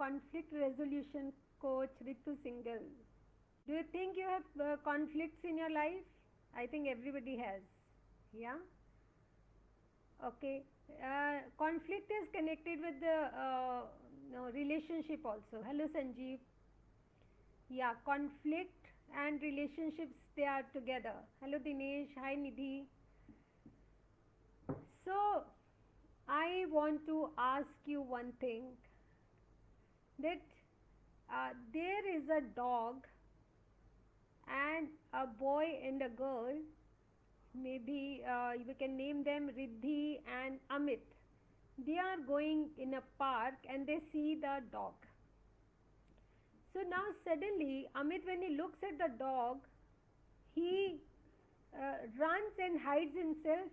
conflict resolution coach Ritu Singhal. Do you think you have conflicts in your life? I think everybody has. Yeah. Okay. Conflict is connected with the no, relationship also. Hello, Sanjeev. Yeah, conflict and relationships, they are together. Hello, Dinesh. Hi, Nidhi. So, I want to ask you one thing, that there is a dog and a boy and a girl. Maybe we can name them Riddhi and Amit. They are going in a park and they see the dog. So now suddenly Amit, when he looks at the dog, he runs and hides himself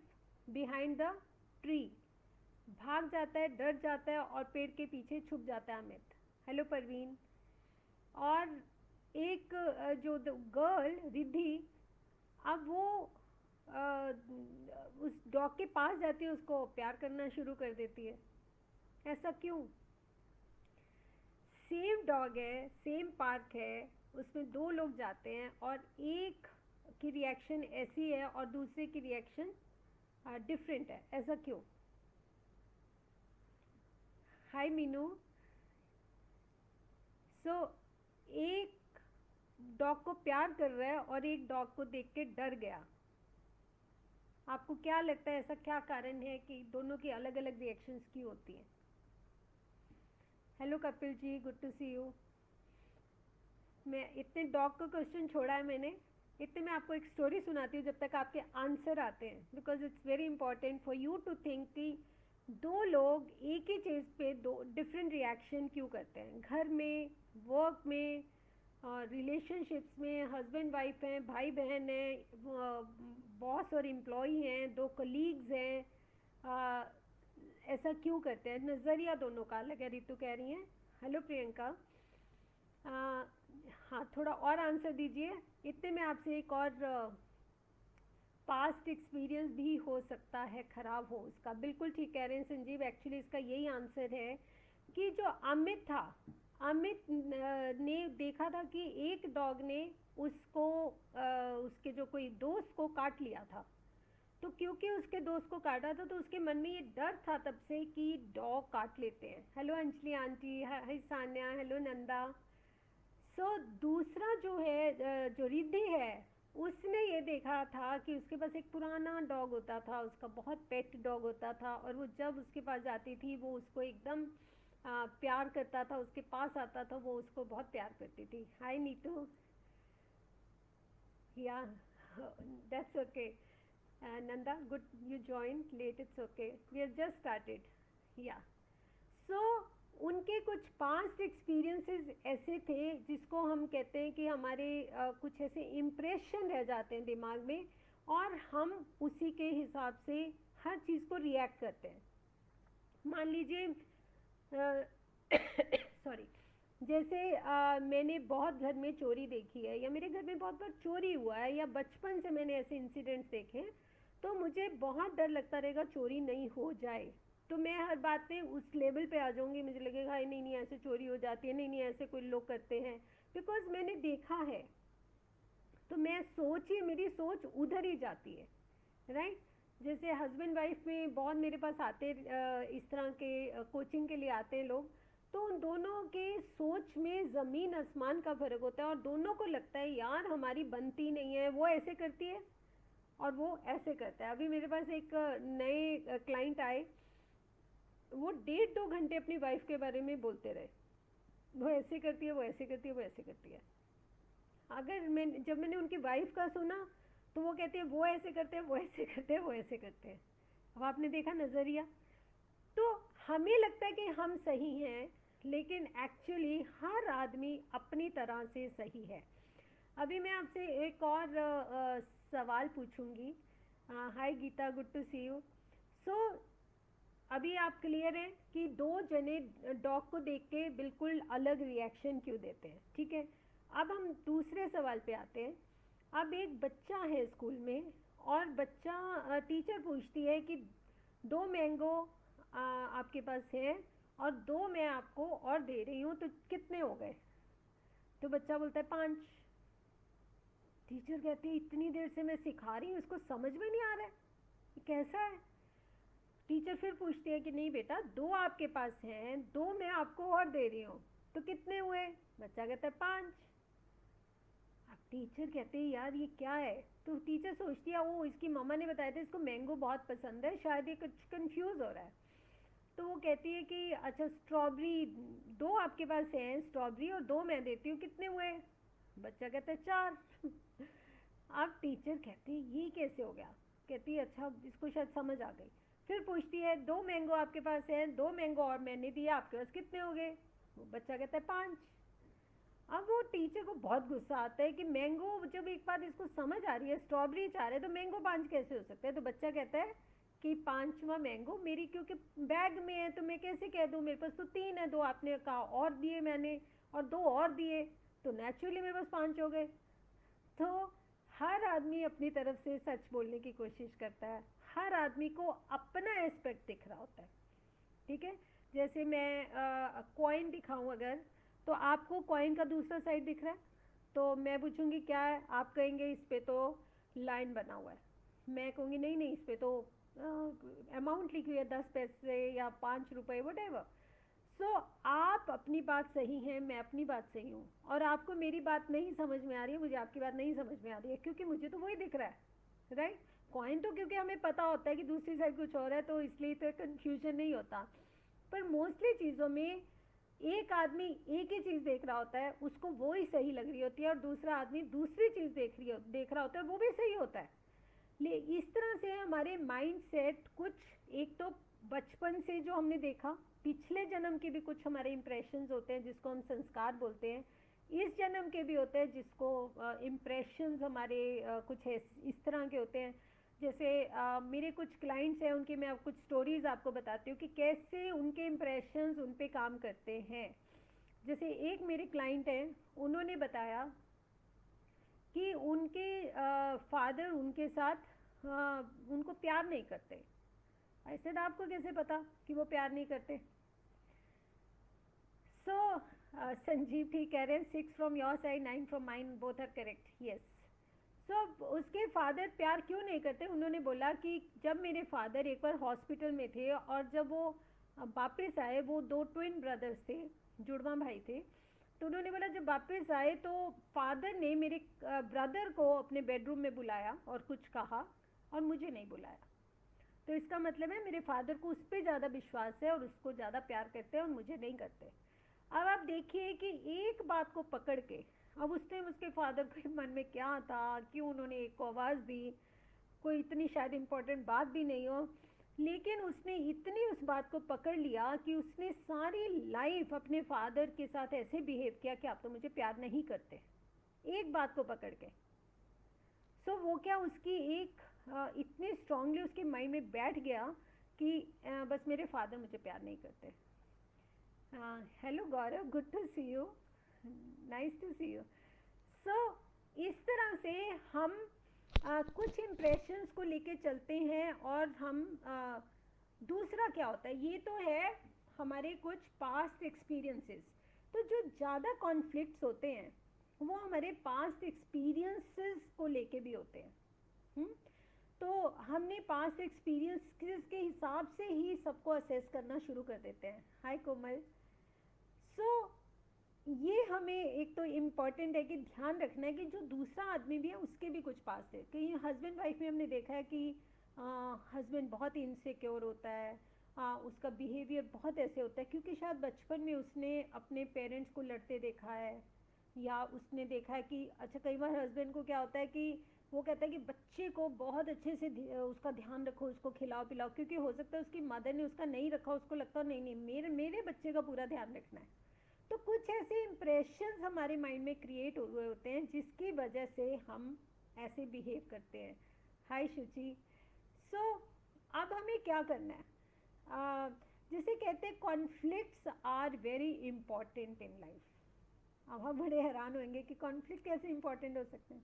behind the tree. भाग जाता है, डर जाता है और पेड़ के पीछे छुप जाता है अमित. हेलो परवीन. और एक जो गर्ल रिद्धि, अब वो उस डॉग के पास जाती है, उसको प्यार करना शुरू कर देती है. ऐसा क्यों? सेम डॉग है, सेम पार्क है, उसमें दो लोग जाते हैं और एक की रिएक्शन ऐसी है और दूसरे की रिएक्शन डिफरेंट है. ऐसा क्यों? हाय मीनू. सो एक डॉग को प्यार कर रहा है और एक डॉग को देख के डर गया. आपको क्या लगता है, ऐसा क्या कारण है कि दोनों की अलग अलग रिएक्शंस क्यों होती हैं? Hello Kapil ji, good to see you. मैं इतने डॉग का क्वेश्चन छोड़ा है मैंने, इतने मैं आपको एक स्टोरी सुनाती हूँ जब तक आपके आंसर आते हैं, because it's very important for you to think कि दो लोग एक ही चीज़ पे दो डिफरेंट रिएक्शन क्यों करते हैं. घर में, वर्क में, रिलेशनशिप्स में, हस्बैंड वाइफ हैं, भाई बहन हैं, बॉस और एम्प्लॉई हैं, दो कलीग्स हैं, ऐसा क्यों करते हैं? नज़रिया दोनों का अलग है. रितु कह रही हैं. हेलो प्रियंका. हाँ, थोड़ा और आंसर दीजिए. इतने में आपसे एक और पास्ट एक्सपीरियंस भी हो सकता है ख़राब हो उसका. बिल्कुल ठीक कह रहे हैं संजीव. एक्चुअली इसका यही आंसर है कि जो अमित था, अमित ने देखा था कि एक डॉग ने उसको उसके जो कोई दोस्त को काट लिया था. तो क्योंकि उसके दोस्त को काटा था तो उसके मन में ये डर था तब से कि डॉग काट लेते हैं. Hello Anjali aunty. Hi Sanya. Hello Nanda. So दूसरा जो है, जो रिद्धि है, उसने ये देखा था कि उसके पास एक पुराना डॉग होता था, उसका बहुत पेट डॉग होता था, और वो जब उसके पास जाती थी वो उसको एकदम प्यार करता था, उसके पास आता था, वो उसको बहुत प्यार करती थी. हाय नीतू. या that's okay. Nanda, good, you joined late, it's okay. We have just started. Yeah. So, उनके कुछ पास्ट एक्सपीरियंसेस ऐसे थे जिसको हम कहते हैं कि हमारे कुछ ऐसे इम्प्रेशन रह जाते हैं दिमाग में, और हम उसी के हिसाब से हर चीज़ को रिएक्ट करते हैं. मान लीजिए सॉरी, जैसे मैंने बहुत घर में चोरी देखी है, या मेरे घर में बहुत बार चोरी हुआ है, या बचपन से मैंने ऐसे इंसिडेंट्स देखे हैं, तो मुझे बहुत डर लगता रहेगा चोरी नहीं हो जाए. तो मैं हर बात में उस लेवल पे आ जाऊंगी. मुझे लगेगा नहीं नहीं ऐसे चोरी हो जाती है, नहीं नहीं ऐसे कोई लोग करते हैं, बिकॉज मैंने देखा है. तो मैं मेरी सोच उधर ही जाती है. राइट. जैसे हस्बैंड वाइफ में बहुत मेरे पास आते इस तरह के कोचिंग के लिए आते हैं लोग, तो उन दोनों के सोच में ज़मीन आसमान का फ़र्क होता है, और दोनों को लगता है यार हमारी बनती नहीं है, वो ऐसे करती है और वो ऐसे करता है. अभी मेरे पास एक नए क्लाइंट आए, वो 1.5-2 घंटे अपनी वाइफ के बारे में बोलते रहे. वो ऐसे करती है, वो ऐसे करती है, वो ऐसे करती है. जब मैंने उनकी वाइफ का सुना तो वो कहते हैं वो ऐसे करते हैं, वो ऐसे करते हैं, वो ऐसे करते हैं. अब आपने देखा नज़रिया. तो हमें लगता है कि हम सही हैं, लेकिन एक्चुअली हर आदमी अपनी तरह से सही है. अभी मैं आपसे एक और सवाल पूछूंगी. Hi Geeta, good to see you. So अभी आप क्लियर हैं कि दो जने डॉग को देख के बिल्कुल अलग रिएक्शन क्यों देते हैं. ठीक है. अब हम दूसरे सवाल पे आते हैं. अब एक बच्चा है स्कूल में, और टीचर पूछती है कि 2 मैंगो आपके पास है और 2 मैं आपको और दे रही हूँ, तो कितने हो गए? तो बच्चा बोलता है 5। टीचर कहती है इतनी देर से मैं सिखा रही हूँ, इसको समझ में नहीं आ रहा है, ये कैसा है? टीचर फिर पूछती है कि नहीं बेटा, 2 आपके पास हैं, 2 मैं आपको और दे रही हूँ, तो कितने हुए? बच्चा कहता है 5। अब टीचर कहते हैं यार ये क्या है? तो टीचर सोचती है वो इसकी मम्मा ने बताया था इसको मैंगो बहुत पसंद है, शायद ये कुछ कंफ्यूज हो रहा है। तो वो कहती है कि अच्छा स्ट्रॉबेरी 2 आपके पास हैं स्ट्रॉबेरी, और 2 मैं देती हूँ, कितने हुए? बच्चा कहता है 4। अब टीचर कहती है ये कैसे हो गया? कहती है अच्छा इसको शायद समझ आ गई। फिर पूछती है 2 मैंगो आपके पास है, 2 मैंगो और मैंने दिया, आपके पास कितने हो गए? वो बच्चा कहता है 5। अब वो टीचर को बहुत गुस्सा आता है कि मैंगो जब एक बार इसको समझ आ रही है, स्ट्रॉबेरी 4 है, तो मैंगो 5 कैसे हो सकता है? तो बच्चा कहता है कि 5वां मैंगो मेरी क्योंकि बैग में है, तो मैं कैसे कह दूँ, मेरे पास तो 3 है, 2 आपने कहा और दिए मैंने, और 2 और दिए, तो नेचुरली मेरे पास 5 हो गए। तो हर आदमी अपनी तरफ से सच बोलने की कोशिश करता है, हर आदमी को अपना एस्पेक्ट दिख रहा होता है, ठीक है? जैसे मैं कॉइन दिखाऊं अगर, तो आपको कॉइन का दूसरा साइड दिख रहा है, तो मैं पूछूंगी क्या है, आप कहेंगे इस पे तो लाइन बना हुआ है, मैं कहूँगी नहीं नहीं इस पे तो अमाउंट लिखी हुई है 10 पैसे या 5 रुपए वट एवर। सो आप अपनी बात सही है, मैं अपनी बात सही हूँ, और आपको मेरी बात नहीं समझ में आ रही है, मुझे आपकी बात नहीं समझ में आ रही है, क्योंकि मुझे तो वही दिख रहा है, राइट? कॉइन तो क्योंकि हमें पता होता है कि दूसरी साइड कुछ और है, तो इसलिए तो कंफ्यूजन नहीं होता। पर मोस्टली चीज़ों में एक आदमी एक ही चीज़ देख रहा होता है, उसको वो ही सही लग रही होती है, और दूसरा आदमी दूसरी चीज़ देख रहा होता है, वो भी सही होता है। ले इस तरह से हमारे माइंड सेट कुछ, एक तो बचपन से जो हमने देखा, पिछले जन्म के भी कुछ हमारे इम्प्रेशंस होते हैं जिसको हम संस्कार बोलते हैं, इस जन्म के भी होते हैं जिसको इम्प्रेशंस हमारे कुछ इस तरह के होते हैं। जैसे मेरे कुछ क्लाइंट्स हैं, उनकी मैं कुछ स्टोरीज आपको बताती हूँ कि कैसे उनके इम्प्रेशंस उन पे काम करते हैं। जैसे एक मेरे क्लाइंट हैं, उन्होंने बताया कि उनके फादर उनके साथ उनको प्यार नहीं करते। ऐसे तो आपको कैसे पता कि वो प्यार नहीं करते? सो संजीव ठीक कह रहे हैं, 6 from your side 9 from mine, both are correct, yes. So उसके फादर प्यार क्यों नहीं करते? उन्होंने बोला कि जब मेरे फादर एक बार हॉस्पिटल में थे, और जब वो वापस आए, वो 2 ट्विन ब्रदर्स थे, जुड़वा भाई थे, तो उन्होंने बोला जब वापस आए तो फादर ने मेरे ब्रदर को अपने बेडरूम में बुलाया और कुछ कहा, और मुझे नहीं बुलाया। तो इसका मतलब है मेरे फादर को उस पर ज़्यादा विश्वास है और उसको ज़्यादा प्यार करते हैं, और मुझे नहीं करते। अब आप देखिए कि एक बात को पकड़ के, अब उस टाइम उसके फादर के मन में क्या था, क्यों उन्होंने एक को आवाज़ दी, कोई इतनी शायद इम्पोर्टेंट बात भी नहीं हो, लेकिन उसने इतनी उस बात को पकड़ लिया कि उसने सारी लाइफ अपने फादर के साथ ऐसे बिहेव किया कि आप तो मुझे प्यार नहीं करते, एक बात को पकड़ के। सो वो क्या, उसकी एक इतनी स्ट्रांगली उसके माइंड में बैठ गया कि बस मेरे फादर मुझे प्यार नहीं करते। Hello Gaurav, good to see you, nice to see you. So इस तरह से हम कुछ इम्प्रेशंस को लेके चलते हैं, और हम दूसरा क्या होता है, ये तो है हमारे कुछ पास्ट एक्सपीरियंसेस। तो जो ज़्यादा कॉन्फ्लिक्ट्स होते हैं वो हमारे पास्ट एक्सपीरियंसेस को लेके भी होते हैं। हुँ? तो हमने पास्ट एक्सपीरियंसेस के हिसाब से ही सबको असेस करना शुरू कर देते हैं। हाय कोमल। सो ये हमें एक तो इम्पॉर्टेंट है कि ध्यान रखना है कि जो दूसरा आदमी भी है उसके भी कुछ पास है। कहीं हस्बैंड वाइफ में हमने देखा है कि हस्बैंड बहुत इनसिक्योर होता है, उसका बिहेवियर बहुत ऐसे होता है क्योंकि शायद बचपन में उसने अपने पेरेंट्स को लड़ते देखा है, या उसने देखा है कि अच्छा कई बार हस्बैंड को क्या होता है कि वो कहता है कि बच्चे को बहुत अच्छे से उसका ध्यान रखो, उसको खिलाओ पिलाओ, क्योंकि हो सकता है उसकी मदर ने उसका नहीं रखा, उसको लगता है नहीं नहीं मेरे मेरे बच्चे का पूरा ध्यान रखना है। तो कुछ ऐसे इम्प्रेशंस हमारे माइंड में क्रिएट हुए होते हैं जिसकी वजह से हम ऐसे बिहेव करते हैं। हाय शुचि। सो अब हमें क्या करना है? जिसे कहते हैं conflicts are very important in life. अब हम बड़े हैरान होंगे कि कॉन्फ्लिक्ट कैसे इंपॉर्टेंट हो सकते हैं।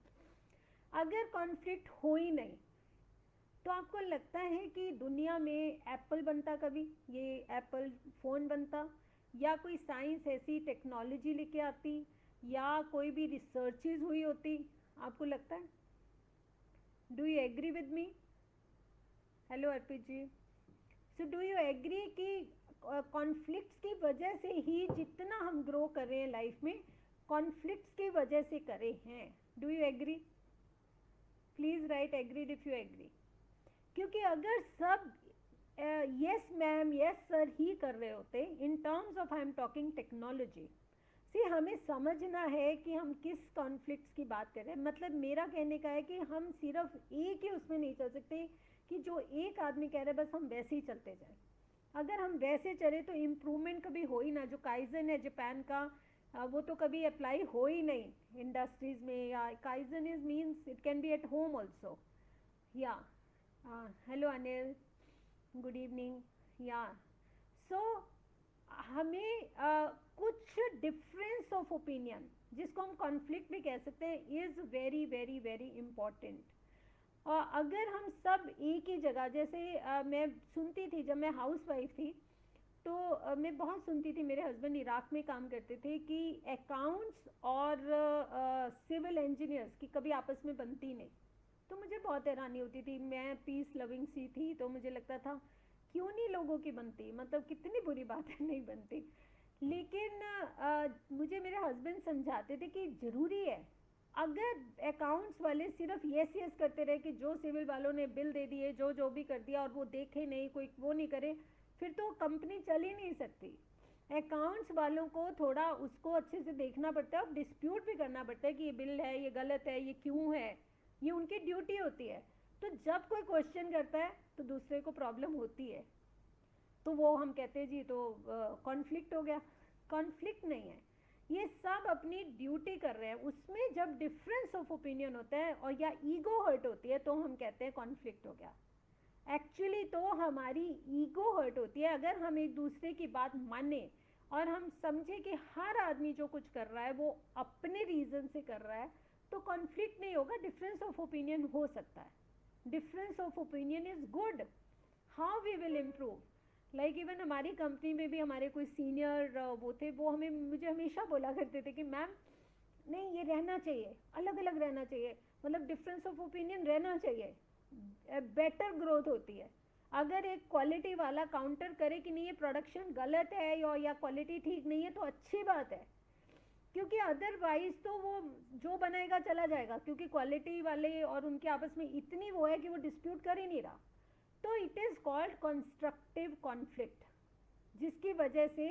अगर कॉन्फ्लिक्ट हो ही नहीं तो आपको लगता है कि दुनिया में एप्पल बनता कभी, ये एप्पल फ़ोन बनता, या कोई साइंस ऐसी टेक्नोलॉजी लेके आती, या कोई भी रिसर्चेज हुई होती? आपको लगता है? Do you agree with me? Hello Arpit ji. So do you agree कि कॉन्फ्लिक्ट्स की वजह से ही जितना हम ग्रो कर रहे हैं लाइफ में, कॉन्फ्लिक्ट्स की वजह से करे हैं? Do you agree? Please write agreed if you agree. क्योंकि अगर सब यस मैम यस सर ही कर रहे होते, in terms of I am talking technology, see हमें समझना है कि हम किस कॉन्फ्लिक्ट्स की बात कर रहे हैं। मतलब मेरा कहने का है कि हम सिर्फ एक ही उसमें नहीं चल सकते कि जो एक आदमी कह रहे हैं बस हम वैसे ही चलते जाएं। अगर हम वैसे चले तो इम्प्रूवमेंट कभी हो ही ना। जो काइजन है जापान का, वो तो कभी अप्लाई हो ही नहीं इंडस्ट्रीज में। या kaizen is means it can be at home also. या हेलो अनिल, गुड इवनिंग। या सो हमें कुछ डिफरेंस ऑफ ओपिनियन, जिसको हम कॉन्फ्लिक्ट भी कह सकते हैं, is very very very important. और अगर हम सब एक ही जगह, जैसे मैं सुनती थी जब मैं हाउस वाइफ थी, तो मैं बहुत सुनती थी, मेरे हस्बैंड इराक में काम करते थे, कि अकाउंट्स और सिविल इंजीनियर्स की कभी आपस में बनती नहीं। तो मुझे बहुत हैरानी होती थी, मैं पीस लविंग सी थी, तो मुझे लगता था क्यों नहीं लोगों की बनती, मतलब कितनी बुरी बात है नहीं बनती। लेकिन मुझे मेरे हस्बैंड समझाते थे कि ज़रूरी है। अगर अकाउंट्स वाले सिर्फ यस यस करते रहे कि जो सिविल वालों ने बिल दे दिए, जो जो भी कर दिया, और वो देखे नहीं, कोई वो नहीं करे, फिर तो कंपनी चल ही नहीं सकती। अकाउंट्स वालों को थोड़ा उसको अच्छे से देखना पड़ता है और डिस्प्यूट भी करना पड़ता है कि ये बिल है, ये गलत है, ये क्यों है, ये उनकी ड्यूटी होती है। तो जब कोई क्वेश्चन करता है तो दूसरे को प्रॉब्लम होती है, तो वो हम कहते हैं जी तो कॉन्फ्लिक्ट हो गया। कॉन्फ्लिक्ट नहीं है, ये सब अपनी ड्यूटी कर रहे हैं। उसमें जब डिफरेंस ऑफ ओपिनियन होता है और या ईगो हर्ट होती है तो हम कहते हैं कॉन्फ्लिक्ट हो गया। एक्चुअली तो हमारी ईगो हर्ट होती है अगर हम एक दूसरे की बात माने और हम समझे कि हर आदमी जो कुछ कर रहा है वो अपने रीज़न से कर रहा है, तो कॉन्फ्लिक्ट नहीं होगा, डिफरेंस ऑफ ओपिनियन हो सकता है। Difference of opinion is good. How we will improve? Like even हमारी कंपनी में भी हमारे कोई सीनियर वो थे, वो मुझे हमेशा बोला करते थे कि मैम नहीं, ये रहना चाहिए, अलग अलग रहना चाहिए, मतलब डिफरेंस ऑफ ओपिनियन रहना चाहिए, बेटर ग्रोथ होती है। अगर एक क्वालिटी वाला काउंटर करे कि नहीं ये प्रोडक्शन गलत है या क्वालिटी ठीक नहीं है, तो अच्छी बात है, क्योंकि अदरवाइज तो वो जो बनाएगा चला जाएगा, क्योंकि क्वालिटी वाले और उनके आपस में इतनी वो है कि वो डिस्प्यूट कर ही नहीं रहा। तो it is called constructive conflict, जिसकी वजह से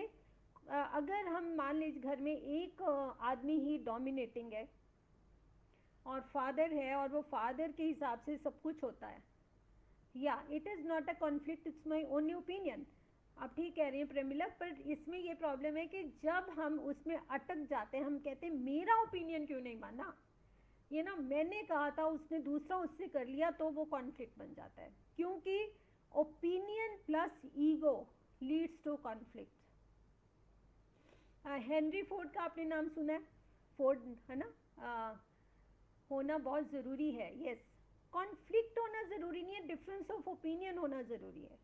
अगर हम मान लीजिए घर में एक आदमी ही डोमिनेटिंग है और फादर है और वो फादर के हिसाब से सब कुछ होता है, या it is not a conflict, it's my only opinion. आप ठीक कह रही हैं प्रेमिला, पर इसमें ये प्रॉब्लम है कि जब हम उसमें अटक जाते हैं, हम कहते हैं मेरा ओपिनियन क्यों नहीं माना, ये ना मैंने कहा था, उसने दूसरा उससे कर लिया, तो वो कॉन्फ्लिक्ट बन जाता है। क्योंकि opinion plus ego leads to conflict. Henry Ford का आपने नाम सुना है? फोर्ड है ना, होना बहुत ज़रूरी है। यस, कॉन्फ्लिक्ट होना ज़रूरी नहीं है, डिफरेंस ऑफ ओपिनियन होना ज़रूरी है,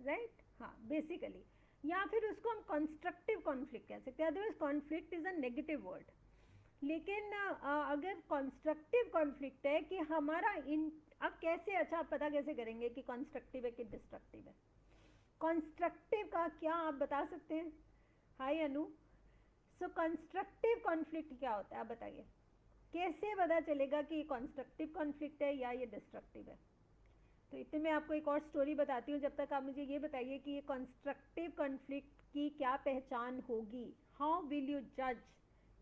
राइट? हाँ, बेसिकली। या फिर उसको हम कंस्ट्रक्टिव कॉन्फ्लिक्ट कह सकते हैं, otherwise conflict is a negative word. लेकिन अगर कंस्ट्रक्टिव कॉन्फ्लिक्ट है कि हमारा इन, अब कैसे, अच्छा आप पता कैसे करेंगे कि कंस्ट्रक्टिव है कि डिस्ट्रक्टिव है? कंस्ट्रक्टिव का क्या आप बता सकते हैं? हाय अनु। सो कंस्ट्रक्टिव कॉन्फ्लिक्ट क्या होता है, आप बताइए, कैसे पता चलेगा कि ये कंस्ट्रक्टिव कॉन्फ्लिक्ट है या ये डिस्ट्रक्टिव है? तो इतने में आपको एक और स्टोरी बताती हूँ, जब तक आप मुझे ये बताइए कि ये कंस्ट्रक्टिव कॉन्फ्लिक्ट की क्या पहचान होगी। हाउ विल यू जज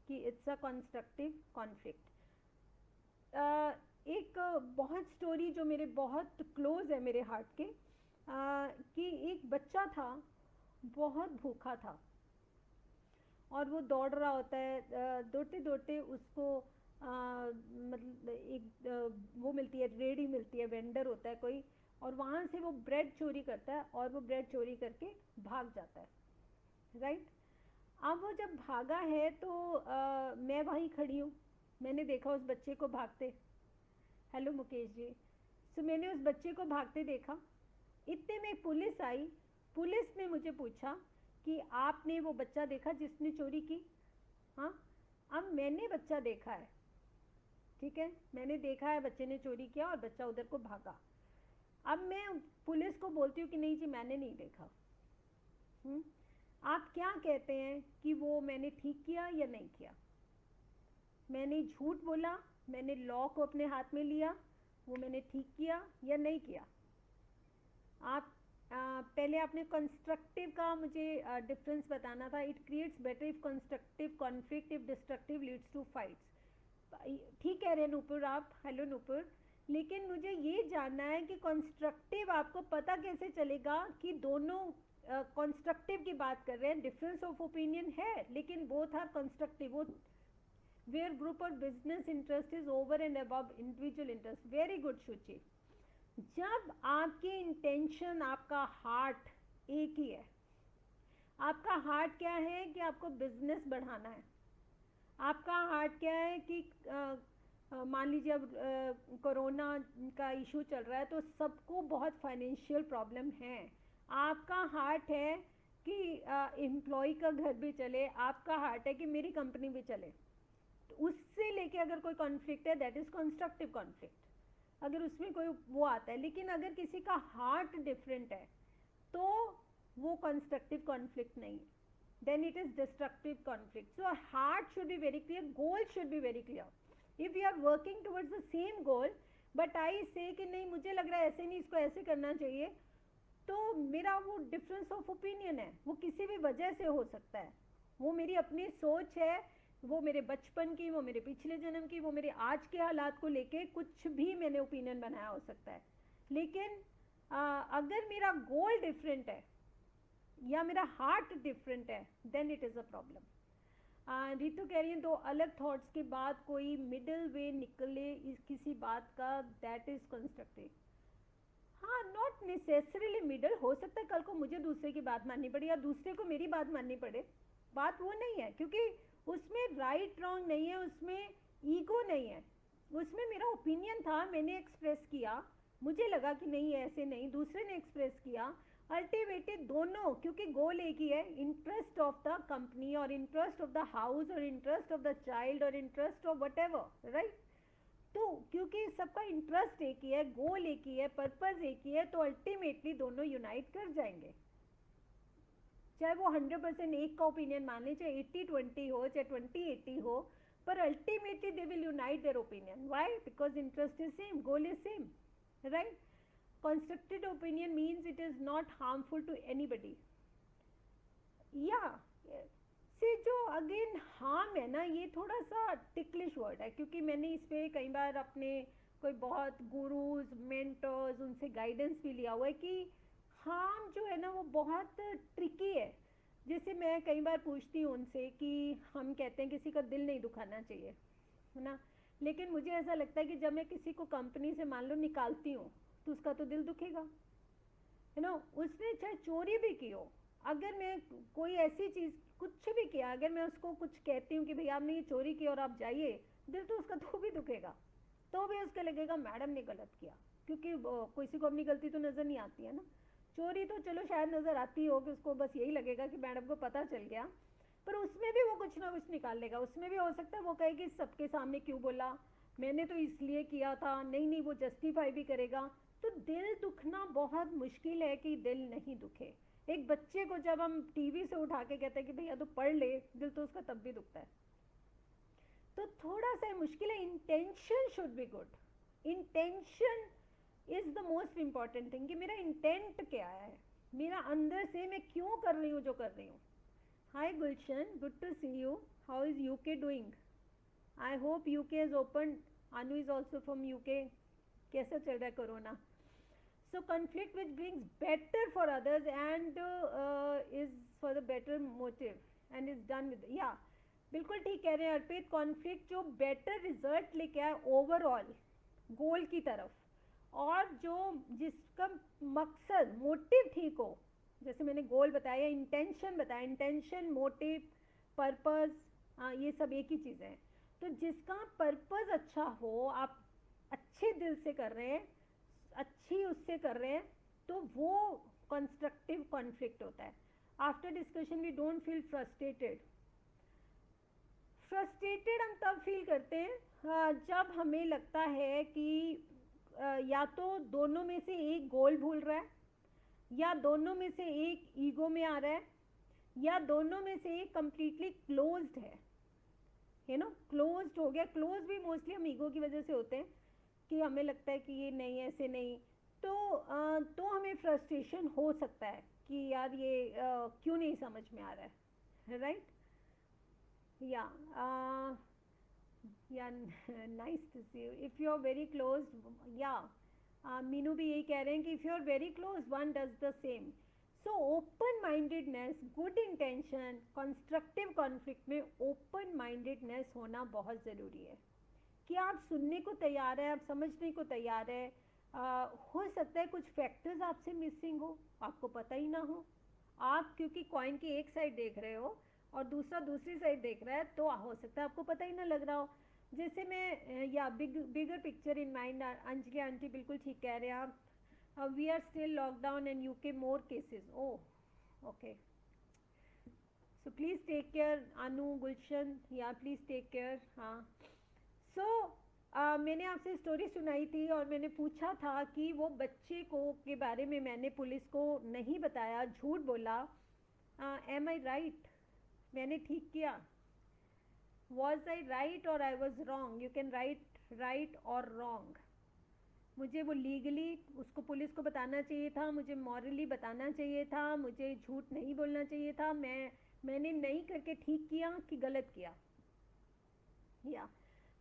कि इट्स अ कंस्ट्रक्टिव कॉन्फ्लिक्ट? एक बहुत स्टोरी जो मेरे बहुत क्लोज है मेरे हार्ट के, कि एक बच्चा था, बहुत भूखा था और वो दौड़ रहा होता है, दौड़ते दौड़ते उसको मतलब एक वो मिलती है, रेडी मिलती है, वेंडर होता है कोई, और वहाँ से वो ब्रेड चोरी करता है और वो ब्रेड चोरी करके भाग जाता है, राइट? अब वो जब भागा है तो मैं वहीं खड़ी हूँ, मैंने देखा उस बच्चे को भागते। हेलो मुकेश जी। सो मैंने उस बच्चे को भागते देखा, इतने में पुलिस आई। पुलिस ने मुझे पूछा कि आपने वो बच्चा देखा जिसने चोरी की? हाँ, अब मैंने बच्चा देखा है, ठीक है, मैंने देखा है बच्चे ने चोरी किया और बच्चा उधर को भागा। अब मैं पुलिस को बोलती हूँ कि नहीं जी मैंने नहीं देखा। आप क्या कहते हैं कि वो मैंने ठीक किया या नहीं किया? मैंने झूठ बोला, मैंने लॉ को अपने हाथ में लिया, वो मैंने ठीक किया या नहीं किया? आप पहले आपने कंस्ट्रक्टिव का मुझे डिफरेंस बताना था। It creates better if constructive conflict if destructive leads two fights. ठीक कह रहे हैं नूपुर आप, हेलो नूपुर, लेकिन मुझे ये जानना है कि कंस्ट्रक्टिव आपको पता कैसे चलेगा कि दोनों कंस्ट्रक्टिव की बात कर रहे हैं, डिफरेंस ऑफ ओपिनियन है लेकिन बोथ आर कंस्ट्रक्टिव, वो वेयर ग्रुप और business interest is over and above individual interest. Very good Shuchi. जब आपकी इंटेंशन, आपका हार्ट एक ही है, आपका हार्ट क्या है कि आपको बिजनेस बढ़ाना है, आपका हार्ट क्या है कि मान लीजिए अब कोरोना का इशू चल रहा है तो सबको बहुत फाइनेंशियल प्रॉब्लम है, आपका हार्ट है कि एम्प्लॉय का घर भी चले, आपका हार्ट है कि मेरी कंपनी भी चले, तो उससे लेके अगर कोई कॉन्फ्लिक्ट है दैट इज कंस्ट्रक्टिव कॉन्फ्लिक्ट, अगर उसमें कोई वो आता है। लेकिन अगर किसी का हार्ट डिफरेंट है तो वो कंस्ट्रक्टिव कॉन्फ्लिक्ट नहीं है, then it is destructive conflict. So our heart should be very clear, goal should be very clear. If we are working towards the same goal but I say कि नहीं मुझे लग रहा है ऐसे नहीं, इसको ऐसे करना चाहिए, तो मेरा वो डिफरेंस ऑफ ओपिनियन है, वो किसी भी वजह से हो सकता है, वो मेरी अपनी सोच है, वो मेरे बचपन की, वो मेरे पिछले जन्म की, वो मेरे आज के हालात को लेके कुछ भी मैंने ओपिनियन बनाया हो सकता है। लेकिन अगर मेरा गोल डिफरेंट है या मेरा हार्ट डिफरेंट है then it is a problem. Ritu कह रही है दो अलग थॉट्स के बाद कोई मिडिल वे निकले इस किसी बात का, दैट इज कंस्ट्रक्टिव। हाँ, नॉट नेसेसरीली मिडल, हो सकता है कल को मुझे दूसरे की बात माननी पड़े या दूसरे को मेरी बात माननी पड़े, बात वो नहीं है, क्योंकि उसमें राइट रॉन्ग नहीं है, उसमें ईगो नहीं है, उसमें मेरा ओपिनियन था, मैंने एक्सप्रेस किया, मुझे लगा कि नहीं ऐसे नहीं, दूसरे ने एक्सप्रेस किया, अल्टीमेटली दोनों, क्योंकि गोल एक ही है, इंटरेस्ट ऑफ द कंपनी और इंटरेस्ट ऑफ द हाउस और इंटरेस्ट ऑफ द चाइल्ड और interest of what ever, right. तो क्योंकि सबका इंटरेस्ट एक ही है, गोल एक ही है, पर्पज एक ही है, तो अल्टीमेटली दोनों यूनाइट कर जाएंगे, चाहे वो 100% एक का ओपिनियन मान ले, चाहे 80-20 हो, चाहे 20-80 हो, पर ultimately they will unite their opinion. Why? Because interest is same, goal is same, right. Constructed opinion means it is not harmful to anybody. Yeah, से जो अगेन हार्म है ना, ये थोड़ा सा टिकलिश वर्ड है, क्योंकि मैंने इस पे कई बार अपने कोई बहुत गुरुज, मेंटर्स, उनसे गाइडेंस भी लिया हुआ है कि हार्म जो है ना वो बहुत ट्रिकी है। जैसे मैं कई बार पूछती हूँ उनसे कि हम कहते हैं किसी का दिल नहीं दुखाना चाहिए, है ना, लेकिन मुझे ऐसा लगता है कि जब मैं किसी को कंपनी से मान लो निकालती हूँ तो उसका तो दिल दुखेगा, है ना, उसने चाहे चोरी भी की हो, अगर मैं कोई ऐसी चीज़ कुछ भी किया, अगर मैं उसको कुछ कहती हूँ कि भाई आपने ये चोरी की और आप जाइए, दिल तो उसका तो भी दुखेगा, तो भी उसका लगेगा मैडम ने गलत किया, क्योंकि किसी को अपनी गलती तो नज़र नहीं आती है ना। चोरी तो चलो शायद नज़र आती हो कि उसको बस यही लगेगा कि मैडम को पता चल गया, पर उसमें भी वो कुछ ना कुछ निकाल लेगा, उसमें भी हो सकता है वो कहेगी सबके सामने क्यों बोला, मैंने तो इसलिए किया था, नहीं नहीं, वो जस्टिफाई भी करेगा। तो दिल दुखना बहुत मुश्किल है कि दिल नहीं दुखे। एक बच्चे को जब हम टीवी से उठा के कहते हैं कि भैया तो पढ़ ले, दिल तो उसका तब भी दुखता है, तो थोड़ा सा मुश्किल है। Intention should be good, intention is the most important thing, कि मेरा इंटेंट क्या है, मेरा अंदर से मैं क्यों कर रही हूँ जो कर रही हूँ। Hi Gulshan, good to see you, how is UK doing? I hope UK is open, Anu is also from UK. कैसा चल रहा है corona? So conflict which brings better for others and is for the better motive and is done with, yeah, बिल्कुल ठीक कह रहे हैं अर्पित, conflict जो बेटर रिजल्ट लेके आए ओवरऑल गोल की तरफ, और जो जिसका मकसद मोटिव ठीक हो, जैसे मैंने गोल बताया, इंटेंशन बताया, इंटेंशन, मोटिव, पर्पस, ये सब एक ही चीज़ें हैं, तो जिसका पर्पस अच्छा हो, आप अच्छे दिल से कर रहे हैं, अच्छी उससे कर रहे हैं, तो वो कंस्ट्रक्टिव कॉन्फ्लिक्ट होता है. After discussion we don't feel frustrated. Frustrated हम तब फील करते हैं जब हमें लगता है कि या तो दोनों में से एक गोल भूल रहा है, या दोनों में से एक ईगो में आ रहा है, या दोनों में से एक कंप्लीटली क्लोज्ड है. यू नो, क्लोज्ड हो गया. क्लोज भी मोस्टली हम ईगो की वजह से होते हैं कि हमें लगता है कि ये नहीं, ऐसे नहीं. तो हमें फ्रस्ट्रेशन हो सकता है कि यार ये क्यों नहीं समझ में आ रहा है. Right. Yeah yeah nice to see you. If you are very close, yeah Meenu भी यही कह रहे हैं कि if you are very close one does the same. So open mindedness, good intention, constructive conflict में ओपन माइंडेडनेस होना बहुत ज़रूरी है कि आप सुनने को तैयार है, आप समझने को तैयार है. हो सकता है कुछ फैक्टर्स आपसे मिसिंग हो, आपको पता ही ना हो. आप क्योंकि कॉइन की एक साइड देख रहे हो और दूसरा दूसरी साइड देख रहा है, तो हो सकता है आपको पता ही ना लग रहा हो. जैसे मैं या bigger picture in mind. Anjali aunty बिल्कुल ठीक कह रहे हैं आप. We are still lockdown and UK more cases. Oh okay. So please take care. Anu, Gulshan, yeah please take care. हाँ. सो मैंने आपसे स्टोरी सुनाई थी और मैंने पूछा था कि वो बच्चे को के बारे में मैंने पुलिस को नहीं बताया, झूठ बोला. एम आई राइट? मैंने ठीक किया? वॉज आई राइट और I was wrong? You can write right और रॉन्ग. मुझे वो लीगली उसको पुलिस को बताना चाहिए था, मुझे मॉरली बताना चाहिए था, मुझे झूठ नहीं बोलना चाहिए था. मैंने नहीं करके ठीक किया कि गलत किया. या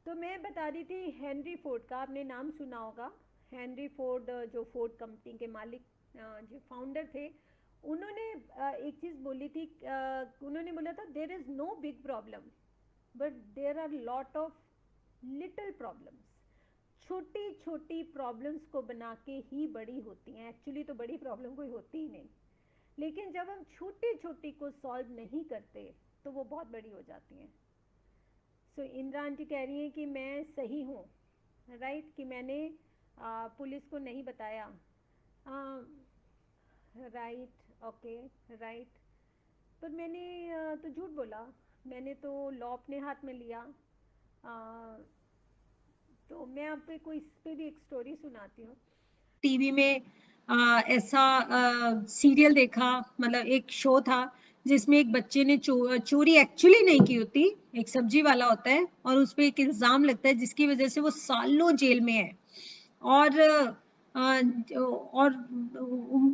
तो मैं बता रही थी हेनरी फोर्ड का, आपने नाम सुना होगा. हेनरी फोर्ड जो फोर्ड कंपनी के मालिक, जो फाउंडर थे, उन्होंने एक चीज़ बोली थी. उन्होंने बोला था there is no big problem but there are lot of little problems. छोटी छोटी प्रॉब्लम्स को बना के ही बड़ी होती हैं. एक्चुअली तो बड़ी प्रॉब्लम कोई होती ही नहीं, लेकिन जब हम छोटी छोटी को सॉल्व नहीं करते तो वो बहुत बड़ी हो जाती हैं. सो इंद्रा आंटी कह रही हैं कि मैं सही हूँ, राइट, कि मैंने पुलिस को नहीं बताया. Right, okay, right. पर मैंने तो झूठ बोला. मैंने तो लॉ अपने हाथ में लिया. तो मैं आप पे कोई इस पे भी एक स्टोरी सुनाती हूँ. टीवी में ऐसा सीरियल देखा, मतलब एक शो था जिसमें एक बच्चे ने चोरी एक्चुअली नहीं की होती. एक सब्जी वाला होता है और उस पर एक इल्जाम लगता है जिसकी वजह से वो सालों जेल में है. और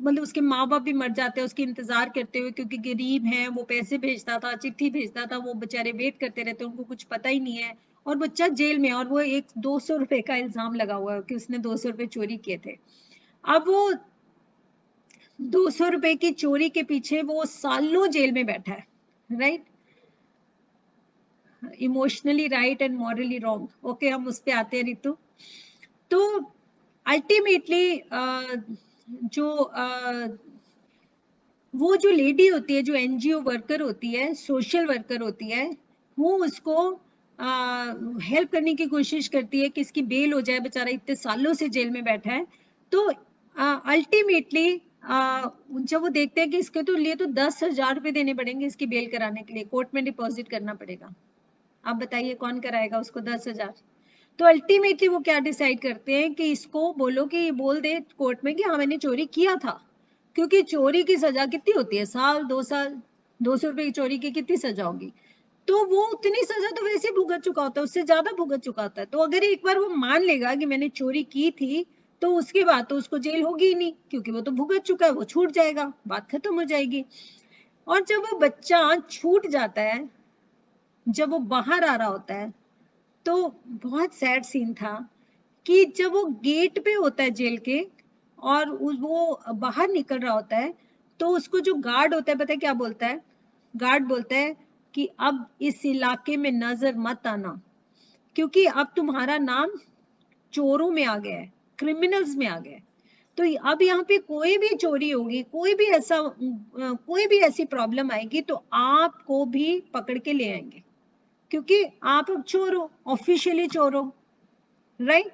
मतलब उसके माँ बाप भी मर जाते हैं उसके इंतजार करते हुए, क्योंकि गरीब हैं. वो पैसे भेजता था, चिट्ठी भेजता था, वो बेचारे वेट करते रहते, उनको कुछ पता ही नहीं है. और बच्चा जेल में, और वो एक 200 रुपए का इल्जाम लगा हुआ है कि उसने 200 रुपए चोरी किए थे. अब वो 200 रुपए की चोरी के पीछे वो सालों जेल में बैठा है. Right. Emotionally right and morally wrong. Okay, हम उस पे आते हैं रितु. तो अल्टीमेटली जो वो जो लेडी होती है, जो एनजीओ वर्कर होती है, सोशल वर्कर होती है, वो उसको हेल्प करने की कोशिश करती है कि इसकी बेल हो जाए, बेचारा इतने सालों से जेल में बैठा है. तो अल्टीमेटली जब वो देखते हैं कि इसके तो लिए तो 10,000 रुपए देने पड़ेंगे इसकी बेल कराने के लिए, कोर्ट में डिपॉजिट करना पड़ेगा. आप बताइए कौन कराएगा उसको 10,000? तो अल्टीमेटली वो क्या डिसाइड करते हैं कि इसको बोलो कि ये बोल दे कोर्ट में कि हाँ मैंने चोरी किया था, क्योंकि चोरी की सजा कितनी होती है, साल 2 साल. 200 रुपए की चोरी की कितनी सजा होगी? तो वो उतनी सजा तो वैसे भुगत चुका होता है, उससे ज्यादा भुगत चुका होता है. तो अगर एक बार वो मान लेगा कि मैंने चोरी की थी, तो उसके बाद तो उसको जेल होगी ही नहीं, क्योंकि वो तो भुगत चुका है, वो छूट जाएगा, बात खत्म हो जाएगी. और जब वो बच्चा छूट जाता है, जब वो बाहर आ रहा होता है, तो बहुत सैड सीन था कि जब वो गेट पे होता है जेल के और वो बाहर निकल रहा होता है, तो उसको जो गार्ड होता है पता है क्या बोलता है? गार्ड बोलता है कि अब इस इलाके में नजर मत आना, क्योंकि अब तुम्हारा नाम चोरों में आ गया है, क्रिमिनल्स में आ गया है. तो अब यहाँ पे कोई भी चोरी होगी, कोई भी ऐसी प्रॉब्लम आएगी तो आपको भी पकड़ के ले आएंगे, क्योंकि आप अब चोर हो, ऑफिशियली चोर हो. राइट.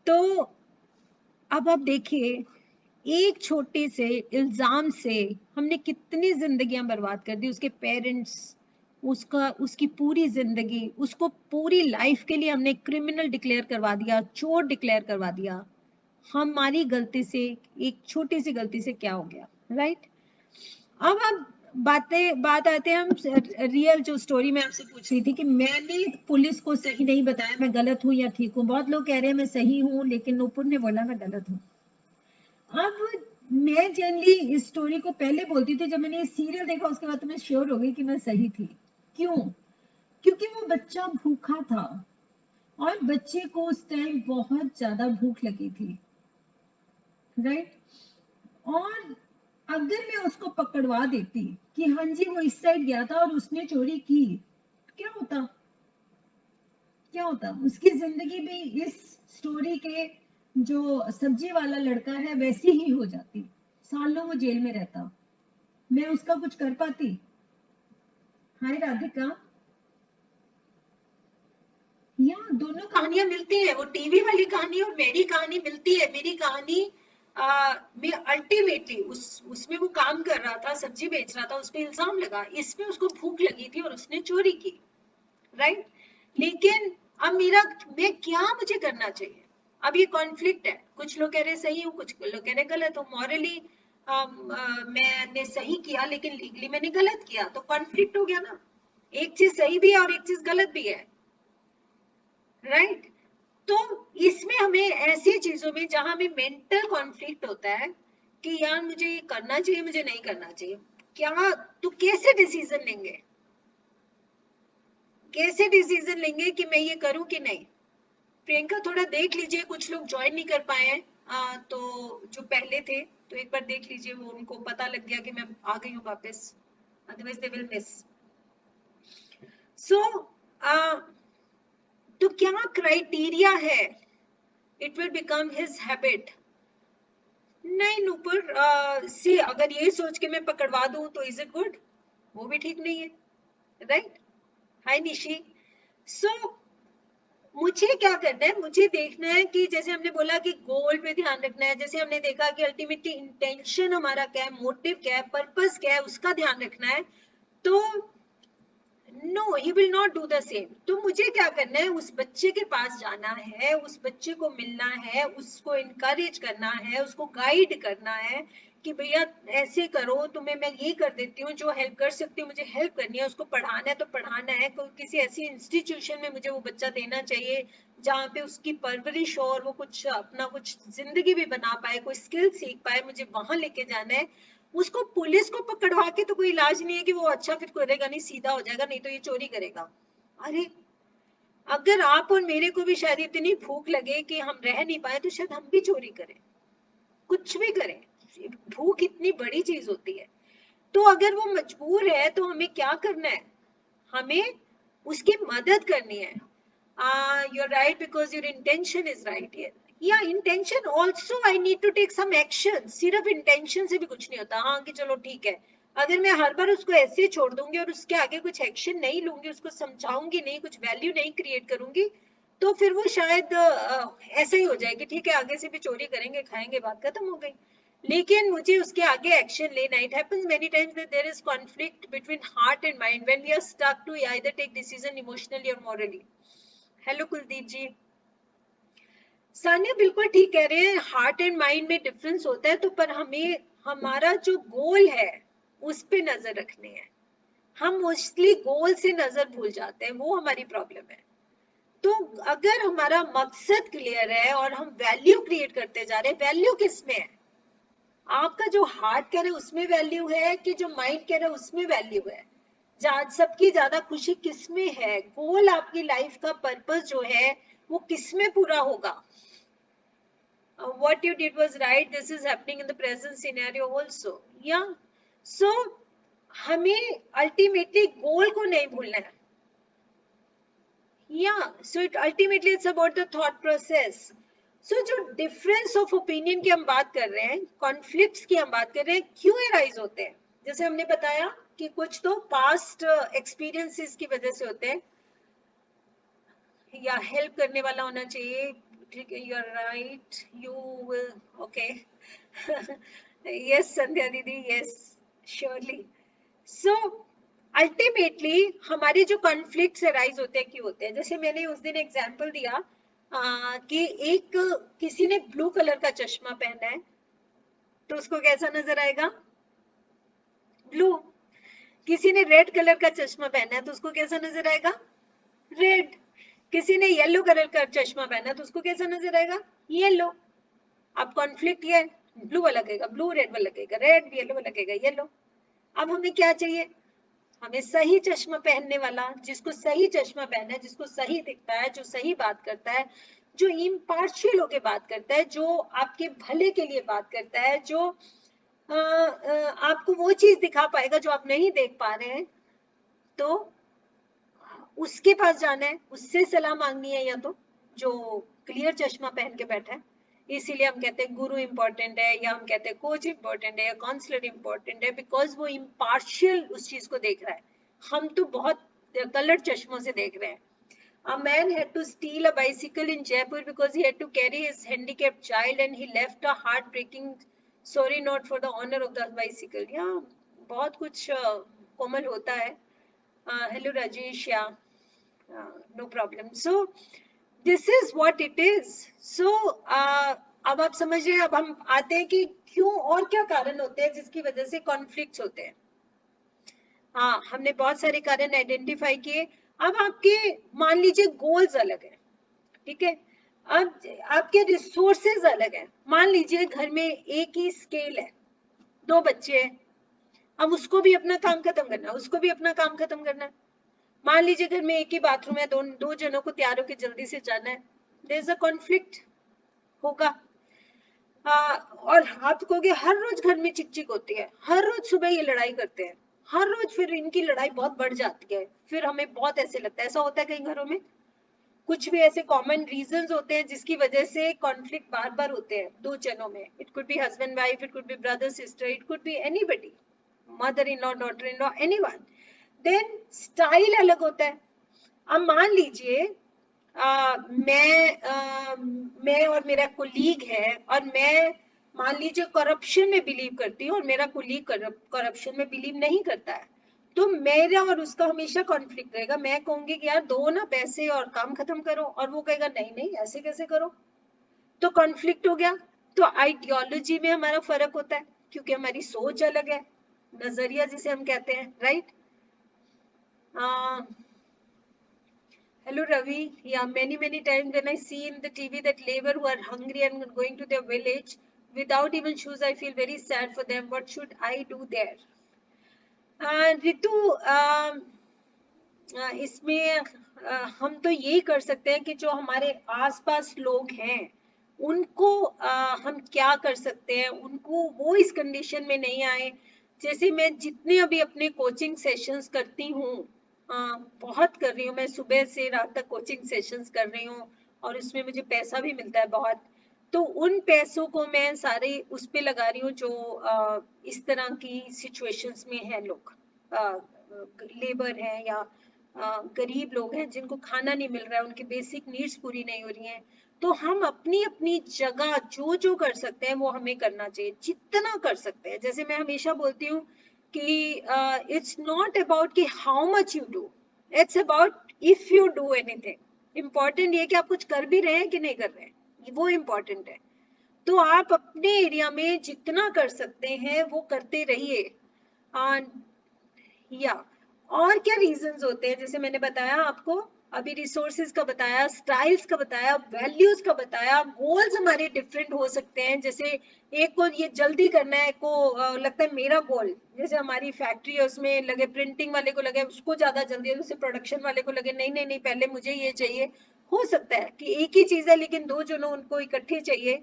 तो अब आप देखिए, एक छोटे से इल्जाम से हमने कितनी जिंदगियां बर्बाद कर दी, उसके पेरेंट्स, उसका, उसकी पूरी जिंदगी, उसको पूरी लाइफ के लिए हमने क्रिमिनल डिक्लेयर करवा दिया, चोर डिक्लेयर करवा दिया। हमारी गलती से, एक छोटी सी गलती से क्या हो गया, राइट? अब बात आते हैं हम रियल जो स्टोरी में आपसे पूछ रही थी कि मैंने पुलिस को सही नहीं बताया, मैं गलत हूं या ठीक हूँ। बहुत लोग कह रहे हैं मैं सही हूँ, लेकिन नूपुर ने बोला मैं गलत हूँ। अब मैं जनरली इस स्टोरी को पहले बोलती थी, जब मैंने ये सीरियल देखा उसके बाद तो मैं श्योर हो गई कि मैं सही थी। क्यों? क्योंकि वो बच्चा भूखा था और बच्चे को उस टाइम बहुत ज्यादा भूख लगी थी, राइट? और अगर मैं उसको पकड़वा देती कि हाँ जी वो इस साइड गया था और उसने चोरी की, क्या होता? क्या होता? उसकी जिंदगी भी इस स्टोरी के जो सब्जी वाला लड़का है वैसी ही हो जाती, सालों वो जेल में रहता। मैं उसका कुछ कर पाती? हाय राधिका, यहाँ दोनों कहानियां मिलती है, वो टीवी वाली कहानी और मेरी कहानी मिलती है। मेरी कहानी में अल्टीमेटली उसमें वो काम कर रहा था, सब्जी बेच रहा था, उस पर इल्जाम लगा, इसमें उसको भूख लगी थी और उसने चोरी की, राइट? लेकिन अब मेरा, मैं क्या, मुझे करना चाहिए? अब ये कॉन्फ्लिक्ट है, कुछ लोग कह रहे सही हूँ, कुछ लोग कह रहे गलत हूँ। मॉरली मैंने सही किया लेकिन लीगली मैंने गलत किया, तो कॉन्फ्लिक्ट हो गया ना। एक चीज सही भी है और एक चीज गलत भी है, राइट? तो इसमें हमें ऐसी चीजों में जहां हमें मेंटल कॉन्फ्लिक्ट होता है कि यार मुझे ये करना चाहिए, मुझे नहीं करना चाहिए, क्या, तो कैसे डिसीजन लेंगे? कैसे डिसीजन लेंगे कि मैं ये करूं कि नहीं? प्रियंका थोड़ा देख लीजिए, कुछ लोग ज्वाइन नहीं कर पाए हैं, तो जो पहले थे, तो एक बार देख लीजिए, वो उनको पता लग गया कि मैं आ गई हूँ वापस, अदरवाइज दे विल मिस। सो तो क्या क्राइटेरिया है? It will become his habit. नहीं नूपुर, सी अगर ये सोच के मैं पकड़वा दूं तो इज इट गुड? वो भी ठीक नहीं है, राइट? हाय निशी। सो मुझे क्या करना है? मुझे देखना है कि जैसे हमने बोला कि गोल पे ध्यान रखना है, जैसे हमने देखा कि अल्टीमेटली इंटेंशन हमारा क्या है, मोटिव क्या है, पर्पस क्या है, उसका ध्यान रखना है। तो no, he will not do the same. तो मुझे क्या करना है? उस बच्चे के पास जाना है, उस बच्चे को मिलना है, उसको इनकरेज करना है, उसको गाइड करना है कि भैया ऐसे करो, तुम्हें मैं ये कर देती हूँ, जो हेल्प कर सकती हूँ मुझे हेल्प करनी है। उसको पढ़ाना है तो पढ़ाना है, किसी ऐसी इंस्टीट्यूशन में मुझे वो बच्चा देना चाहिए जहाँ पे उसकी परवरिश हो और वो कुछ अपना कुछ जिंदगी भी बना पाए, कोई स्किल सीख पाए, मुझे वहां लेके जाना है। उसको पुलिस को पकड़वा के तो कोई इलाज नहीं है कि वो अच्छा फिर करेगा नहीं, सीधा हो जाएगा, नहीं तो ये चोरी करेगा। अरे अगर आप और मेरे को भी शायद इतनी भूख लगे कि हम रह नहीं पाए, तो शायद हम भी चोरी करें, कुछ भी करें। भूख इतनी बड़ी चीज होती है। तो अगर वो मजबूर है तो हमें क्या करना है? हमें उसकी मदद करनी है। You're right because your intention is right here. Yeah, intention also I need to take some action. सिर्फ intention से भी कुछ नहीं होता। हाँ कि चलो ठीक है, अगर मैं हर बार उसको ऐसे छोड़ दूंगी और उसके आगे कुछ एक्शन नहीं लूंगी, उसको समझाऊंगी नहीं, कुछ वैल्यू नहीं क्रिएट करूंगी, तो फिर वो शायद ऐसा ही हो जाएगी, ठीक है आगे से भी चोरी करेंगे, खाएंगे, बात खत्म हो गई। लेकिन मुझे उसके आगे एक्शन लेना। It happens many times that there is conflict between heart and mind when we are stuck to either take decision emotionally और मॉरली। हेलो कुलदीप जी। सानिया बिल्कुल ठीक कह रहे हैं, हार्ट एंड माइंड में डिफरेंस होता है, तो पर हमें हमारा जो गोल है उस पे नजर रखनी है। हम मोस्टली गोल से नजर भूल जाते हैं, वो हमारी प्रॉब्लम है। तो अगर हमारा मकसद क्लियर है और हम वैल्यू क्रिएट करते जा रहे हैं, वैल्यू किस में है? आपका जो हार्ट कह रहे है उसमें वैल्यू है कि जो माइंड कह रहा है उसमें वैल्यू है? सबकी ज्यादा खुशी किस में है? गोल, आपकी लाइफ का पर्पस जो है वो किस में पूरा होगा? What you did was right, this is happening in the present scenario also. Yeah, so हमें अल्टीमेटली गोल को नहीं भूलना है। Yeah, so it ultimately it's about the thought process. So जो डिफरेंस ऑफ ओपिनियन की हम बात कर रहे हैं, कॉन्फ्लिक्ट्स की हम बात कर रहे हैं, क्यों अराइज होते हैं? जैसे हमने बताया कि कुछ तो पास्ट एक्सपीरियंसेस की वजह से होते हैं, या हेल्प करने वाला होना चाहिए, ठीक है, you are right, you will, okay. Yes Sandhya didi, yes, surely. So ultimately हमारे जो कॉन्फ्लिक्ट्स अराइज होते हैं क्यों होते हैं, जैसे मैंने उस दिन एग्जांपल दिया कि एक किसी ने ब्लू कलर का चश्मा पहना है तो उसको कैसा नजर आएगा, ब्लू। किसी ने रेड कलर का चश्मा पहना है तो उसको कैसा नजर आएगा, रेड। किसी ने येलो कलर का चश्मा पहना है तो उसको कैसा नजर आएगा, येलो। अब कॉन्फ्लिक्ट ये है, ब्लू वाला लगेगा ब्लू, रेड वाला लगेगा रेड, येलो वाला लगेगा येलो। अब हमें क्या चाहिए, हमें सही चश्मा पहनने वाला, जिसको सही चश्मा पहनना है, जिसको सही दिखता है, जो सही बात करता है, जो इम्पार्शियल होके बात करता है, जो आपके भले के लिए बात करता है, जो आपको वो चीज दिखा पाएगा जो आप नहीं देख पा रहे हैं, तो उसके पास जाना है, उससे सलाह मांगनी है, या तो जो क्लियर चश्मा पहन के बैठा है। इसीलिए हम कहते हैं गुरु इंपॉर्टेंट है, या हम कहते हैं कोच इंपॉर्टेंट है, या काउंसलर इंपॉर्टेंट है, बिकॉज वो इम्पार्शियल उस चीज को देख रहा है। हम तो बहुत कलर्ड चश्मों से देख रहे हैं। A man had to steal a bicycle in Jaipur because he had to carry his handicapped child and he left a heartbreaking sorry note for the owner of the bicycle. Yeah, बहुत कुछ कोमल होता है। Hello Rajesh, yeah, no problem. So this is what it is. So अब आप समझ रहे हैं। अब हम आते हैं कि क्यों और क्या कारण होते हैं जिसकी वजह से कॉन्फ्लिक्ट्स होते हैं। हाँ, हमने बहुत सारे कारण आइडेंटिफाई किए। अब आपके मान लीजिए गोल्स अलग है, ठीक है। अब आपके रिसोर्सेज अलग है। मान लीजिए घर में एक ही स्केल है, 2 बच्चे हैं, अब उसको भी अपना काम खत्म करना है, उसको भी अपना काम खत्म करना है। मान लीजिए घर में एक ही बाथरूम है, दो जनों को तैयार होकर जल्दी से जाना है, देयर इज अ कॉन्फ्लिक्ट होगा। और आप कहोगे हर रोज घर में चिक चिक होती है, हर रोज सुबह ये लड़ाई करते हैं, हर रोज फिर इनकी लड़ाई बहुत बढ़ जाती है, फिर हमें बहुत ऐसे लगता है। ऐसा होता है कई घरों में, कुछ भी ऐसे कॉमन रीजंस होते हैं जिसकी वजह से कॉन्फ्लिक्ट बार बार होते हैं 2 जनों में। It could be husband wife, it could be brother sister, it could be anybody, mother in law, daughter in law, anyone. Then style अलग होता है। अब मान लीजिए मैं और मेरा कोलीग है, और मैं मान लीजिए करप्शन में बिलीव करती हूँ और मेरा कोलीग करप्शन में बिलीव नहीं करता है, तो मेरा और उसका हमेशा कॉन्फ्लिक्ट रहेगा। मैं कहूंगी कि यार दो ना पैसे और काम खत्म करो, और वो कहेगा नहीं नहीं ऐसे कैसे करो, तो कॉन्फ्लिक्ट हो गया। तो आइडियोलॉजी में हमारा फर्क होता है क्योंकि हमारी सोच अलग है, नजरिया जिसे हम कहते हैं, right. Hello Ravi. Yeah, many times when I see in the TV that labor who are hungry and going to their village without even shoes, I feel very sad for them. What should I do there? Ritu, इसमें हम तो यही कर सकते हैं कि जो हमारे आसपास लोग हैं उनको हम क्या कर सकते हैं, उनको वो इस कंडीशन में नहीं आए। जैसे मैं जितने अभी अपने कोचिंग सेशंस करती हूँ, बहुत कर रही हूँ, मैं सुबह से रात तक कोचिंग सेशंस कर रही हूँ, और उसमें मुझे पैसा भी मिलता है बहुत। तो उन पैसों को मैं सारे उस पे लगा रही हूँ जो इस तरह की सिचुएशंस में है लोग, लेबर है या गरीब लोग हैं जिनको खाना नहीं मिल रहा है, उनकी बेसिक नीड्स पूरी नहीं हो रही हैं। तो हम अपनी अपनी जगह जो जो कर सकते हैं वो हमें करना चाहिए, जितना कर सकते हैं। जैसे मैं हमेशा बोलती हूँ कि इट्स नॉट अबाउट कि how much you do, it's about if you do anything. Important ये कि आप कुछ कर भी रहे हैं कि नहीं कर रहे हैं, वो इम्पोर्टेंट है। तो आप अपने एरिया में जितना कर सकते हैं वो करते रहिए। या और क्या रीजंस होते हैं, जैसे मैंने बताया आपको अभी, रिसोर्सेज का बताया, स्टाइल्स का बताया, वैल्यूज का बताया। गोल्स हमारे डिफरेंट हो सकते हैं। जैसे एक को ये जल्दी करना है, को लगता है मेरा गोल, जैसे हमारी फैक्ट्री है उसमें लगे, प्रिंटिंग वाले को लगे उसको ज्यादा जल्दी है, जैसे प्रोडक्शन वाले को लगे नहीं नहीं नहीं पहले मुझे ये चाहिए। हो सकता है कि एक ही चीज है लेकिन 2 जनों उनको इकट्ठे चाहिए।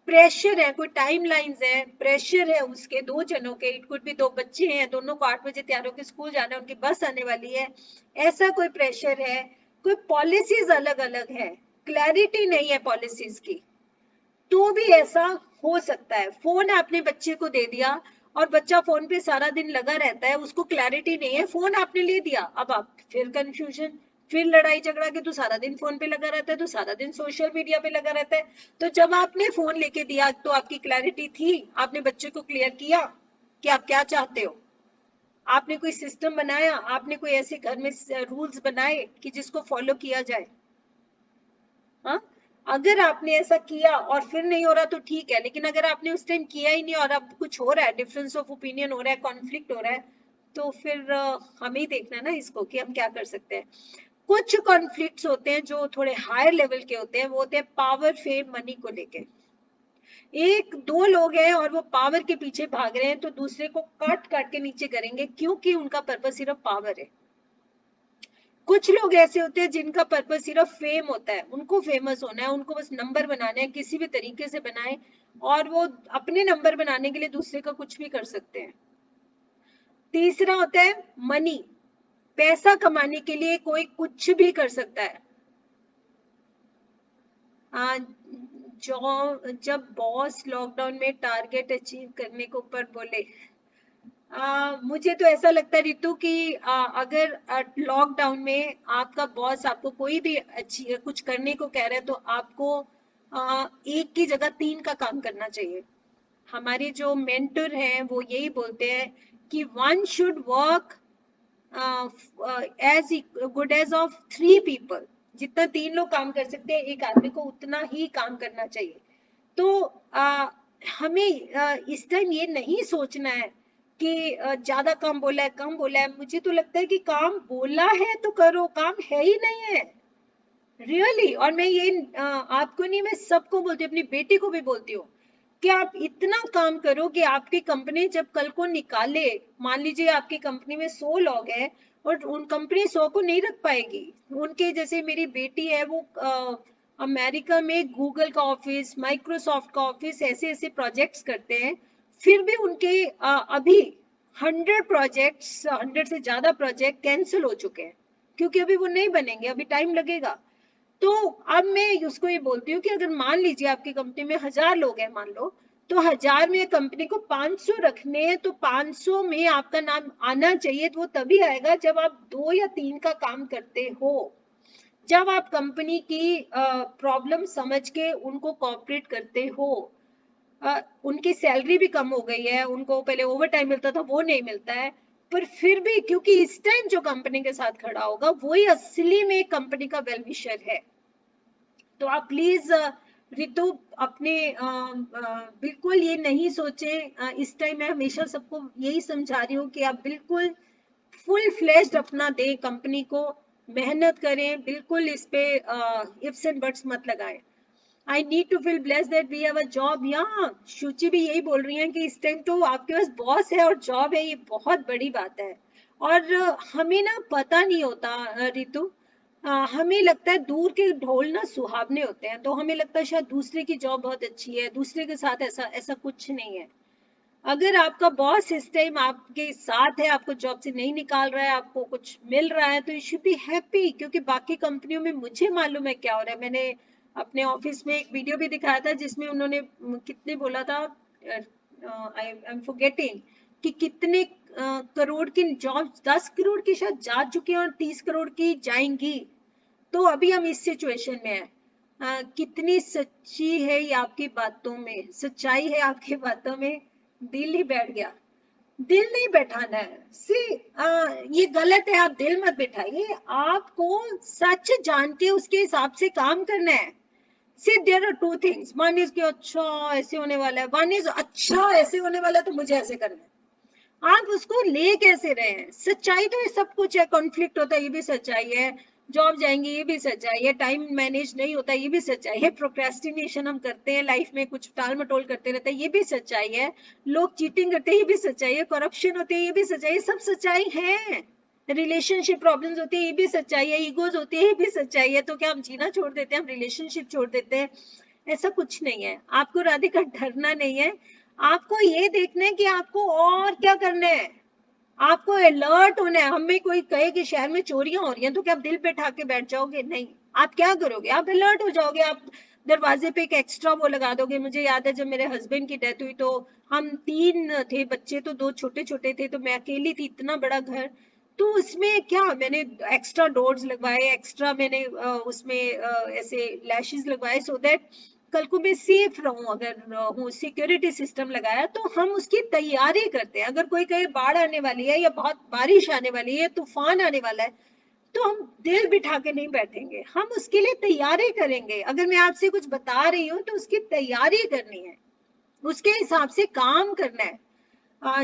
प्रेशर है, कोई टाइम लाइंस है, प्रेशर है उसके 2 जनों के। इट कुड भी 2 बच्चे हैं, दोनों को 8 बजे तैयार होकर स्कूल जाना है, उनकी बस आने वाली है, ऐसा कोई प्रेशर है। कोई पॉलिसीज अलग अलग है, क्लैरिटी नहीं है पॉलिसीज की, तो भी ऐसा हो सकता है। फोन आपने बच्चे को दे दिया और बच्चा फोन पे सारा दिन लगा रहता है, उसको क्लैरिटी नहीं है, फोन आपने ले दिया, अब आप फिर कंफ्यूजन, फिर लड़ाई झगड़ा के तू सारा दिन फोन पे लगा रहता है, तू सारा दिन सोशल मीडिया पे लगा रहता है। तो जब आपने फोन लेके दिया तो आपकी क्लैरिटी थी, आपने बच्चे को क्लियर किया कि आप क्या चाहते हो, आपने कोई सिस्टम बनाया, आपने कोई ऐसे घर में रूल्स बनाए कि जिसको फॉलो किया जाए। हाँ, अगर आपने ऐसा किया और फिर नहीं हो रहा तो ठीक है, लेकिन अगर आपने उस टाइम किया ही नहीं और अब कुछ हो रहा है, डिफरेंस ऑफ ओपिनियन हो रहा है, कॉन्फ्लिक्ट हो रहा है, तो फिर हमें ही देखना है ना इसको कि हम क्या कर सकते हैं। कुछ कॉन्फ्लिक्ट्स होते हैं जो थोड़े हायर लेवल के होते हैं, वो होते हैं पावर फेम मनी को लेके। एक दो लोग हैं और वो पावर के पीछे भाग रहे हैं, तो दूसरे को काट काट के नीचे करेंगे क्योंकि उनका पर्पस सिर्फ पावर है। कुछ लोग ऐसे होते हैं जिनका पर्पस सिर्फ फेम होता है, उनको फेमस होना है, उनको बस नंबर बनाना है, किसी भी तरीके से बनाए, और वो अपने नंबर बनाने के लिए दूसरे का कुछ भी कर सकते हैं। तीसरा होता है मनी, पैसा कमाने के लिए कोई कुछ भी कर सकता है। जब बॉस लॉकडाउन में टारगेट अचीव करने को ऊपर बोले, मुझे तो ऐसा लगता है रितु कि अगर लॉकडाउन में आपका बॉस आपको कोई भी अच्छी कुछ करने को कह रहा है, तो आपको एक की जगह 3 का काम करना चाहिए। हमारे जो मेंटर हैं वो यही बोलते हैं कि one should work as good as of 3 people. जितना 3 लोग काम कर सकते हैं, एक आदमी को उतना ही काम करना चाहिए। तो हमें इस टाइम ये नहीं सोचना है कि ज्यादा काम बोला है, कम बोला है। मुझे तो लगता है कि काम बोला है तो करो, काम है ही नहीं है रियली। और मैं ये आपको नहीं, मैं सबको बोलती हूँ, अपनी बेटी को भी बोलती हूँ कि आप इतना काम करो कि आपकी कंपनी जब कल को निकाले, मान लीजिए आपकी कंपनी में 100 लोग हैं और उन कंपनी 100 को नहीं रख पाएगी। उनके जैसे मेरी बेटी है, वो अमेरिका में गूगल का ऑफिस, माइक्रोसॉफ्ट का ऑफिस, ऐसे ऐसे प्रोजेक्ट्स करते हैं, फिर भी उनके अभी 100 प्रोजेक्ट्स, 100 से ज्यादा प्रोजेक्ट कैंसिल हो चुके हैं क्योंकि अभी वो नहीं बनेंगे, अभी टाइम लगेगा। तो अब मैं उसको ये बोलती हूँ कि अगर मान लीजिए आपकी कंपनी में 1000 लोग हैं, मान लो, तो 1000 में कंपनी को 500 रखने हैं, तो 500 में आपका नाम आना चाहिए। तो वो तभी आएगा जब आप 2 या 3 का काम करते हो, जब आप कंपनी की प्रॉब्लम समझ के उनको कॉपरेट करते हो। उनकी सैलरी भी कम हो गई है, उनको पहले ओवर टाइम मिलता था, वो नहीं मिलता है, पर फिर भी क्योंकि इस टाइम जो कंपनी के साथ खड़ा होगा वही असली में कंपनी का वेल विशर है। तो आप प्लीज रितु अपने बिल्कुल ये नहीं सोचें। इस टाइम मैं हमेशा सबको यही समझा रही हूँ कि आप बिल्कुल फुल फ्लेश्ड अपना दें कंपनी को, मेहनत करें, बिल्कुल इस पे इफ्स एंड बट्स मत लगाएं। I need to feel bless that we have a job. Yeah Shuchi भी यही बोल रही है कि इस टाइम तो आपके पास बॉस है और जॉब है, ये बहुत बड़ी बात है। और हमें ना पता नहीं होता रितु, हमें लगता है दूर के ढोल ना सुहावने होते हैं, तो हमें लगता है शायद दूसरे की जॉब बहुत अच्छी है, दूसरे के साथ ऐसा ऐसा कुछ नहीं है। अगर आपका बॉस इस टाइम आपके साथ है, आपको जॉब से नहीं निकाल रहा है, आपको कुछ मिल रहा है, तो यू शुड बी हैप्पी। क्योंकि बाकी कंपनियों में मुझे मालूम है क्या हो रहा है। मैंने अपने ऑफिस में एक वीडियो भी दिखाया था जिसमें उन्होंने कितने बोला था, आई एम फॉरगेटिंग कि कितने करोड़ की जॉब, 10 करोड़ की शायद जा चुकी है और 30 करोड़ की जाएंगी। तो अभी हम इस सिचुएशन में हैं। कितनी सच्ची है ये आपकी बातों में, सच्चाई है आपकी बातों में। दिल ही बैठ गया, दिल नहीं बैठाना है। सी ये गलत है, आप दिल मत बैठाइए, आपको सच जान के उसके हिसाब से काम करना है। See there are two things, one is कि अच्छा ऐसे होने वाला है, वन इज अच्छा ऐसे होने वाला है तो मुझे ऐसे करना है। आप उसको ले कैसे रहे हैं? सच्चाई तो ये सब कुछ है, कॉन्फ्लिक्ट होता है ये भी सच्चाई है, जॉब जाएंगे ये भी सच्चाई है, टाइम मैनेज नहीं होता ये भी सच्चाई है, प्रोक्रेस्टिनेशन हम करते हैं लाइफ में, कुछ टाल मटोल करते रहते हैं ये भी सच्चाई है, लोग चीटिंग करते हैं ये भी सच्चाई है, करप्शन होती है ये भी सच्चाई है, सब सच्चाई है। रिलेशनशिप प्रॉब्लम्स होती है ये भी सच्चाई है, ईगोज होती है ये भी सच्चाई है। तो क्या हम जीना छोड़ देते हैं, हम रिलेशनशिप छोड़ देते हैं? ऐसा कुछ नहीं है। आपको राधिका डरना नहीं है, आपको ये देखना है कि आपको और क्या करना है, आपको अलर्ट होना है। हमें कोई कहे कि शहर में चोरियां हो रही हैं, तो क्या आप दिल पे ठाक के बैठ जाओगे? नहीं, आप क्या करोगे, आप अलर्ट हो जाओगे, आप दरवाजे पे एक एक्स्ट्रा वो लगा दोगे। मुझे याद है जब मेरे हस्बैंड की डेथ हुई तो हम 3 थे, बच्चे तो 2 छोटे छोटे थे, तो मैं अकेली थी, इतना बड़ा घर। तो उसमें क्या मैंने एक्स्ट्रा डॉट्स लगवाए, एक्स्ट्रा मैंने उसमें ऐसे लैशेस लगवाए सो दैट कल को मैं सेफ रहूं, अगर हूँ सिक्योरिटी सिस्टम लगाया। तो हम उसकी तैयारी करते हैं, अगर कोई कहे बाढ़ आने वाली है या बहुत बारिश आने वाली है, तूफान आने वाला है, तो हम दिल बिठा के नहीं बैठेंगे, हम उसके लिए तैयारी करेंगे। अगर मैं आपसे कुछ बता रही हूँ तो उसकी तैयारी करनी है, उसके हिसाब से काम करना है।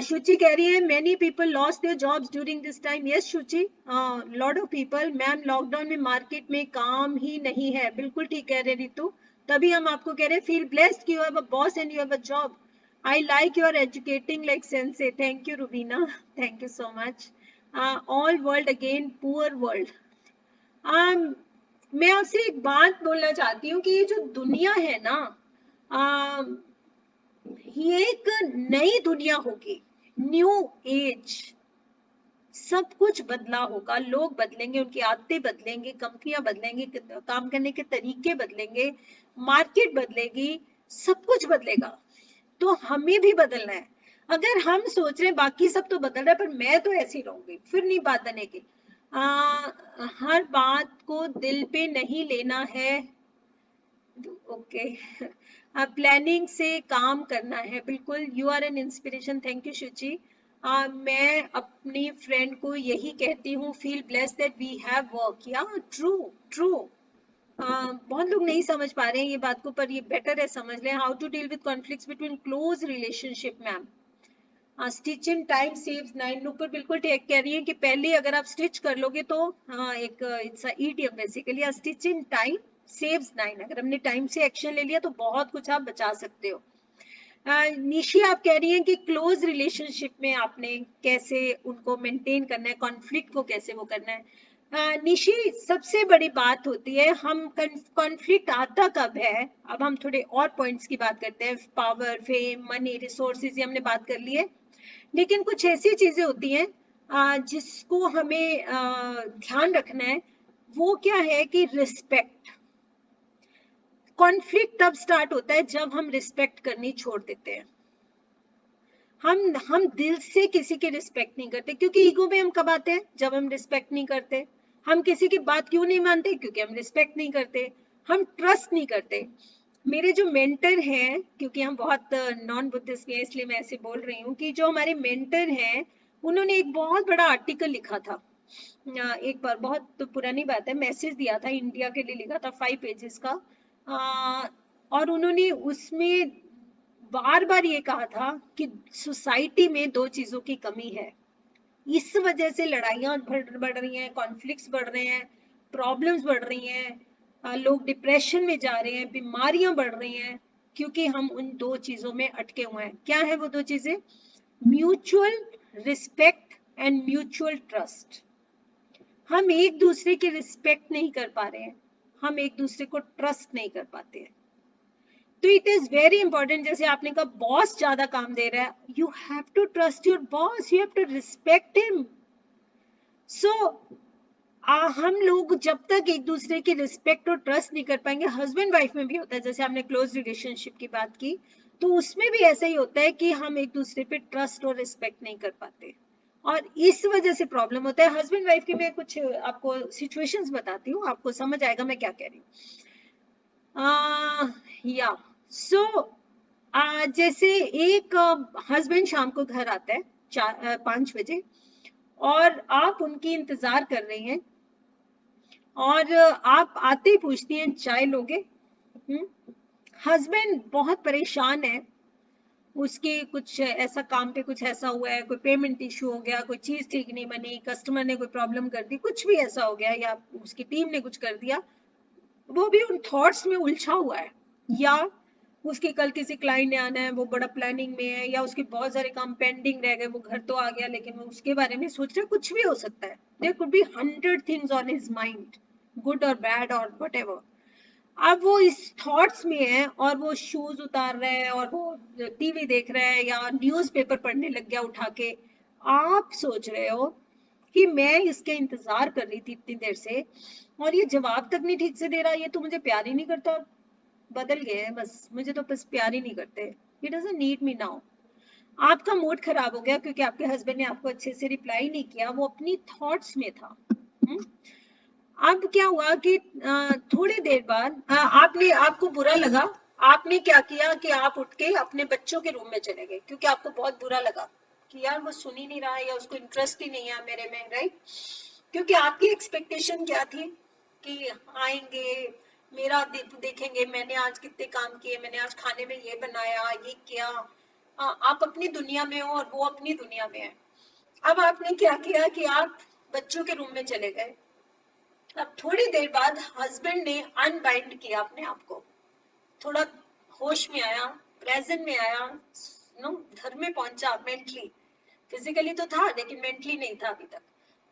शुचि कह रही है many people lost their jobs during this time. Yes Shuchi, lot of people. Ma'am lockdown में मार्केट में काम ही नहीं है। बिल्कुल ठीक कह रहे रितु, तभी हम आपको कह रहे हैं फील ब्लेस्ड कि you have a boss and you have a job. I like you are educating like sensei. Thank you Rubina, thank you so much. All world again poor world. मैं आपसे एक बात बोलना चाहती हूँ कि ये जो दुनिया है ना, ये एक नई दुनिया होगी, न्यू एज। सब कुछ बदला होगा, लोग बदलेंगे, उनकी आदतें बदलेंगी, कंपनियां बदलेंगी, काम करने के तरीके बदलेंगे, मार्केट बदलेगी, सब कुछ बदलेगा। तो हमें भी बदलना है। अगर हम सोच रहे हैं बाकी सब तो बदल रहा है पर मैं तो ऐसी रहूंगी, फिर नहीं बात बनेगी। हर बात को दिल पे नहीं लेना है। ओके, प्लानिंग से काम करना है। बिल्कुल, you are an inspiration. Thank you Shuchi. मैं अपनी फ्रेंड को यही कहती हूँ, feel blessed that we have work. Yeah true true. बहुत लोग नहीं समझ पा रहे हैं ये बात को, पर ये बेटर है समझ लें। How to deal with conflicts between close relationship. Ma'am stitch in time saves 9। ऊपर बिल्कुल ठीक कह रही है कि पहले अगर आप स्टिच कर लोगे तो एक it's idiom basically, stitch in time saves 9। अगर हमने टाइम से एक्शन ले लिया तो बहुत कुछ आप बचा सकते हो। निशी आप कह रही हैं कि क्लोज रिलेशनशिप में आपने कैसे उनको मेंटेन करना है, कॉन्फ्लिक्ट को कैसे वो करना है। निशी, सबसे बड़ी बात होती है हम कॉन्फ्लिक्ट आता कब है। अब हम थोड़े और पॉइंट्स की बात करते हैं, पावर, फेम, मनी, रिसोर्सेज, ये हमने बात कर ली है। लेकिन कुछ ऐसी चीजें होती हैं जिसको हमें ध्यान रखना है। वो क्या है कि रिस्पेक्ट। कॉन्फ्लिक्ट तब स्टार्ट होता है जब हम रिस्पेक्ट करनी छोड़ देते हैं। हम दिल से किसी की रिस्पेक्ट नहीं करते, क्योंकि ईगो में हम कब आते हैं, जब हम रिस्पेक्ट नहीं करते। हम किसी की बात क्यों नहीं मानते, क्योंकि हम रिस्पेक्ट नहीं करते, हम ट्रस्ट नहीं करते। मेरे जो मेंटर हैं, क्योंकि हम बहुत नॉन बुद्धिस्ट हैं इसलिए मैं ऐसे बोल रही हूँ, कि जो हमारे मेंटर हैं उन्होंने एक बहुत बड़ा आर्टिकल लिखा था। एक बार, बहुत तो पुरानी बात है, मैसेज दिया था, इंडिया के लिए लिखा था, 5 पेजेस का। और उन्होंने उसमें बार बार ये कहा था कि सोसाइटी में 2 चीजों की कमी है। इस वजह से लड़ाइयां बढ़ रही हैं, कॉन्फ्लिक्ट्स बढ़ रहे हैं, प्रॉब्लम्स बढ़ रही हैं, लोग डिप्रेशन में जा रहे हैं, बीमारियां बढ़ रही हैं, क्योंकि हम उन 2 चीजों में अटके हुए हैं। क्या है वो 2 चीजें? Mutual respect and mutual trust. हम एक दूसरे की रिस्पेक्ट नहीं कर पा रहे हैं, हम एक दूसरे को ट्रस्ट नहीं कर पाते हैं। तो इट इज वेरी इंपॉर्टेंट, जैसे आपने कहा बॉस ज्यादा काम दे रहा है, you have to trust your boss, you have to respect him. So हम लोग जब तक एक दूसरे की रिस्पेक्ट और ट्रस्ट नहीं कर पाएंगे, हस्बैंड वाइफ में भी होता है, जैसे आपने क्लोज रिलेशनशिप की बात की, तो उसमें भी ऐसा ही होता है कि हम एक दूसरे पे ट्रस्ट और रिस्पेक्ट नहीं कर पाते, और इस वजह से प्रॉब्लम होता है। हस्बैंड वाइफ की मैं कुछ आपको सिचुएशंस बताती हूँ, आपको समझ आएगा मैं क्या कह रही हूँ। या सो जैसे एक हस्बैंड शाम को घर आता है 5 बजे, और आप उनकी इंतजार कर रही हैं, और आप आते ही पूछती हैं चाय लोगे? हस्बैंड बहुत परेशान है, उसके कुछ ऐसा काम पे कुछ ऐसा हुआ है, कोई पेमेंट इशू हो गया, कोई चीज ठीक नहीं बनी, कस्टमर ने कोई प्रॉब्लम कर दी, कुछ भी ऐसा हो गया, या उसकी टीम ने कुछ कर दिया, वो भी उन थॉट्स में उलझा हुआ है। या उसके कल किसी क्लाइंट ने आना है, वो बड़ा प्लानिंग में है, या उसके बहुत सारे काम पेंडिंग रह गए, वो घर तो आ गया लेकिन वो उसके बारे में सोच रहा है। कुछ भी हो सकता है, there could be 100 things on his mind, good और बैड और व्हाटएवर। अब वो इस थॉट्स में है, और वो शूज उतार रहा है, और वो टीवी देख रहा है, या न्यूज़पेपर पढ़ने लग गया उठा के। आप सोच रहे हो कि मैं इसके इंतजार कर रही थी इतनी देर से, और ये जवाब तक नहीं ठीक से दे रहा, ये तो मुझे प्यार ही नहीं करता, बदल गए हैं बस, मुझे तो बस प्यार ही नहीं करते, he doesn't need me now. आपका मूड खराब हो गया क्योंकि आपके हस्बैंड ने आपको अच्छे से रिप्लाई नहीं किया, वो अपनी थॉट्स में था। अब क्या हुआ कि थोड़ी देर बाद आपको बुरा लगा, आपने क्या किया कि आप उठ के अपने बच्चों के रूम में चले गए क्योंकि आपको बहुत बुरा लगा कि यार वो सुन ही नहीं रहा है या उसको इंटरेस्ट ही नहीं है मेरे में, राइट? क्योंकि आपकी एक्सपेक्टेशन क्या थी कि आएंगे, मेरा देखेंगे मैंने आज कितने काम किए, मैंने आज खाने में ये बनाया, ये किया। आप अपनी दुनिया में हो और वो अपनी दुनिया में है। अब आपने क्या किया कि आप बच्चों के रूम में चले गए। अब थोड़ी देर बाद हस्बैंड ने अनबाइंड किया अपने आप को, थोड़ा होश में आया, प्रेजेंट में आया, नो घर में पहुंचा मेंटली। फिजिकली तो था लेकिन मेंटली नहीं था अभी तक।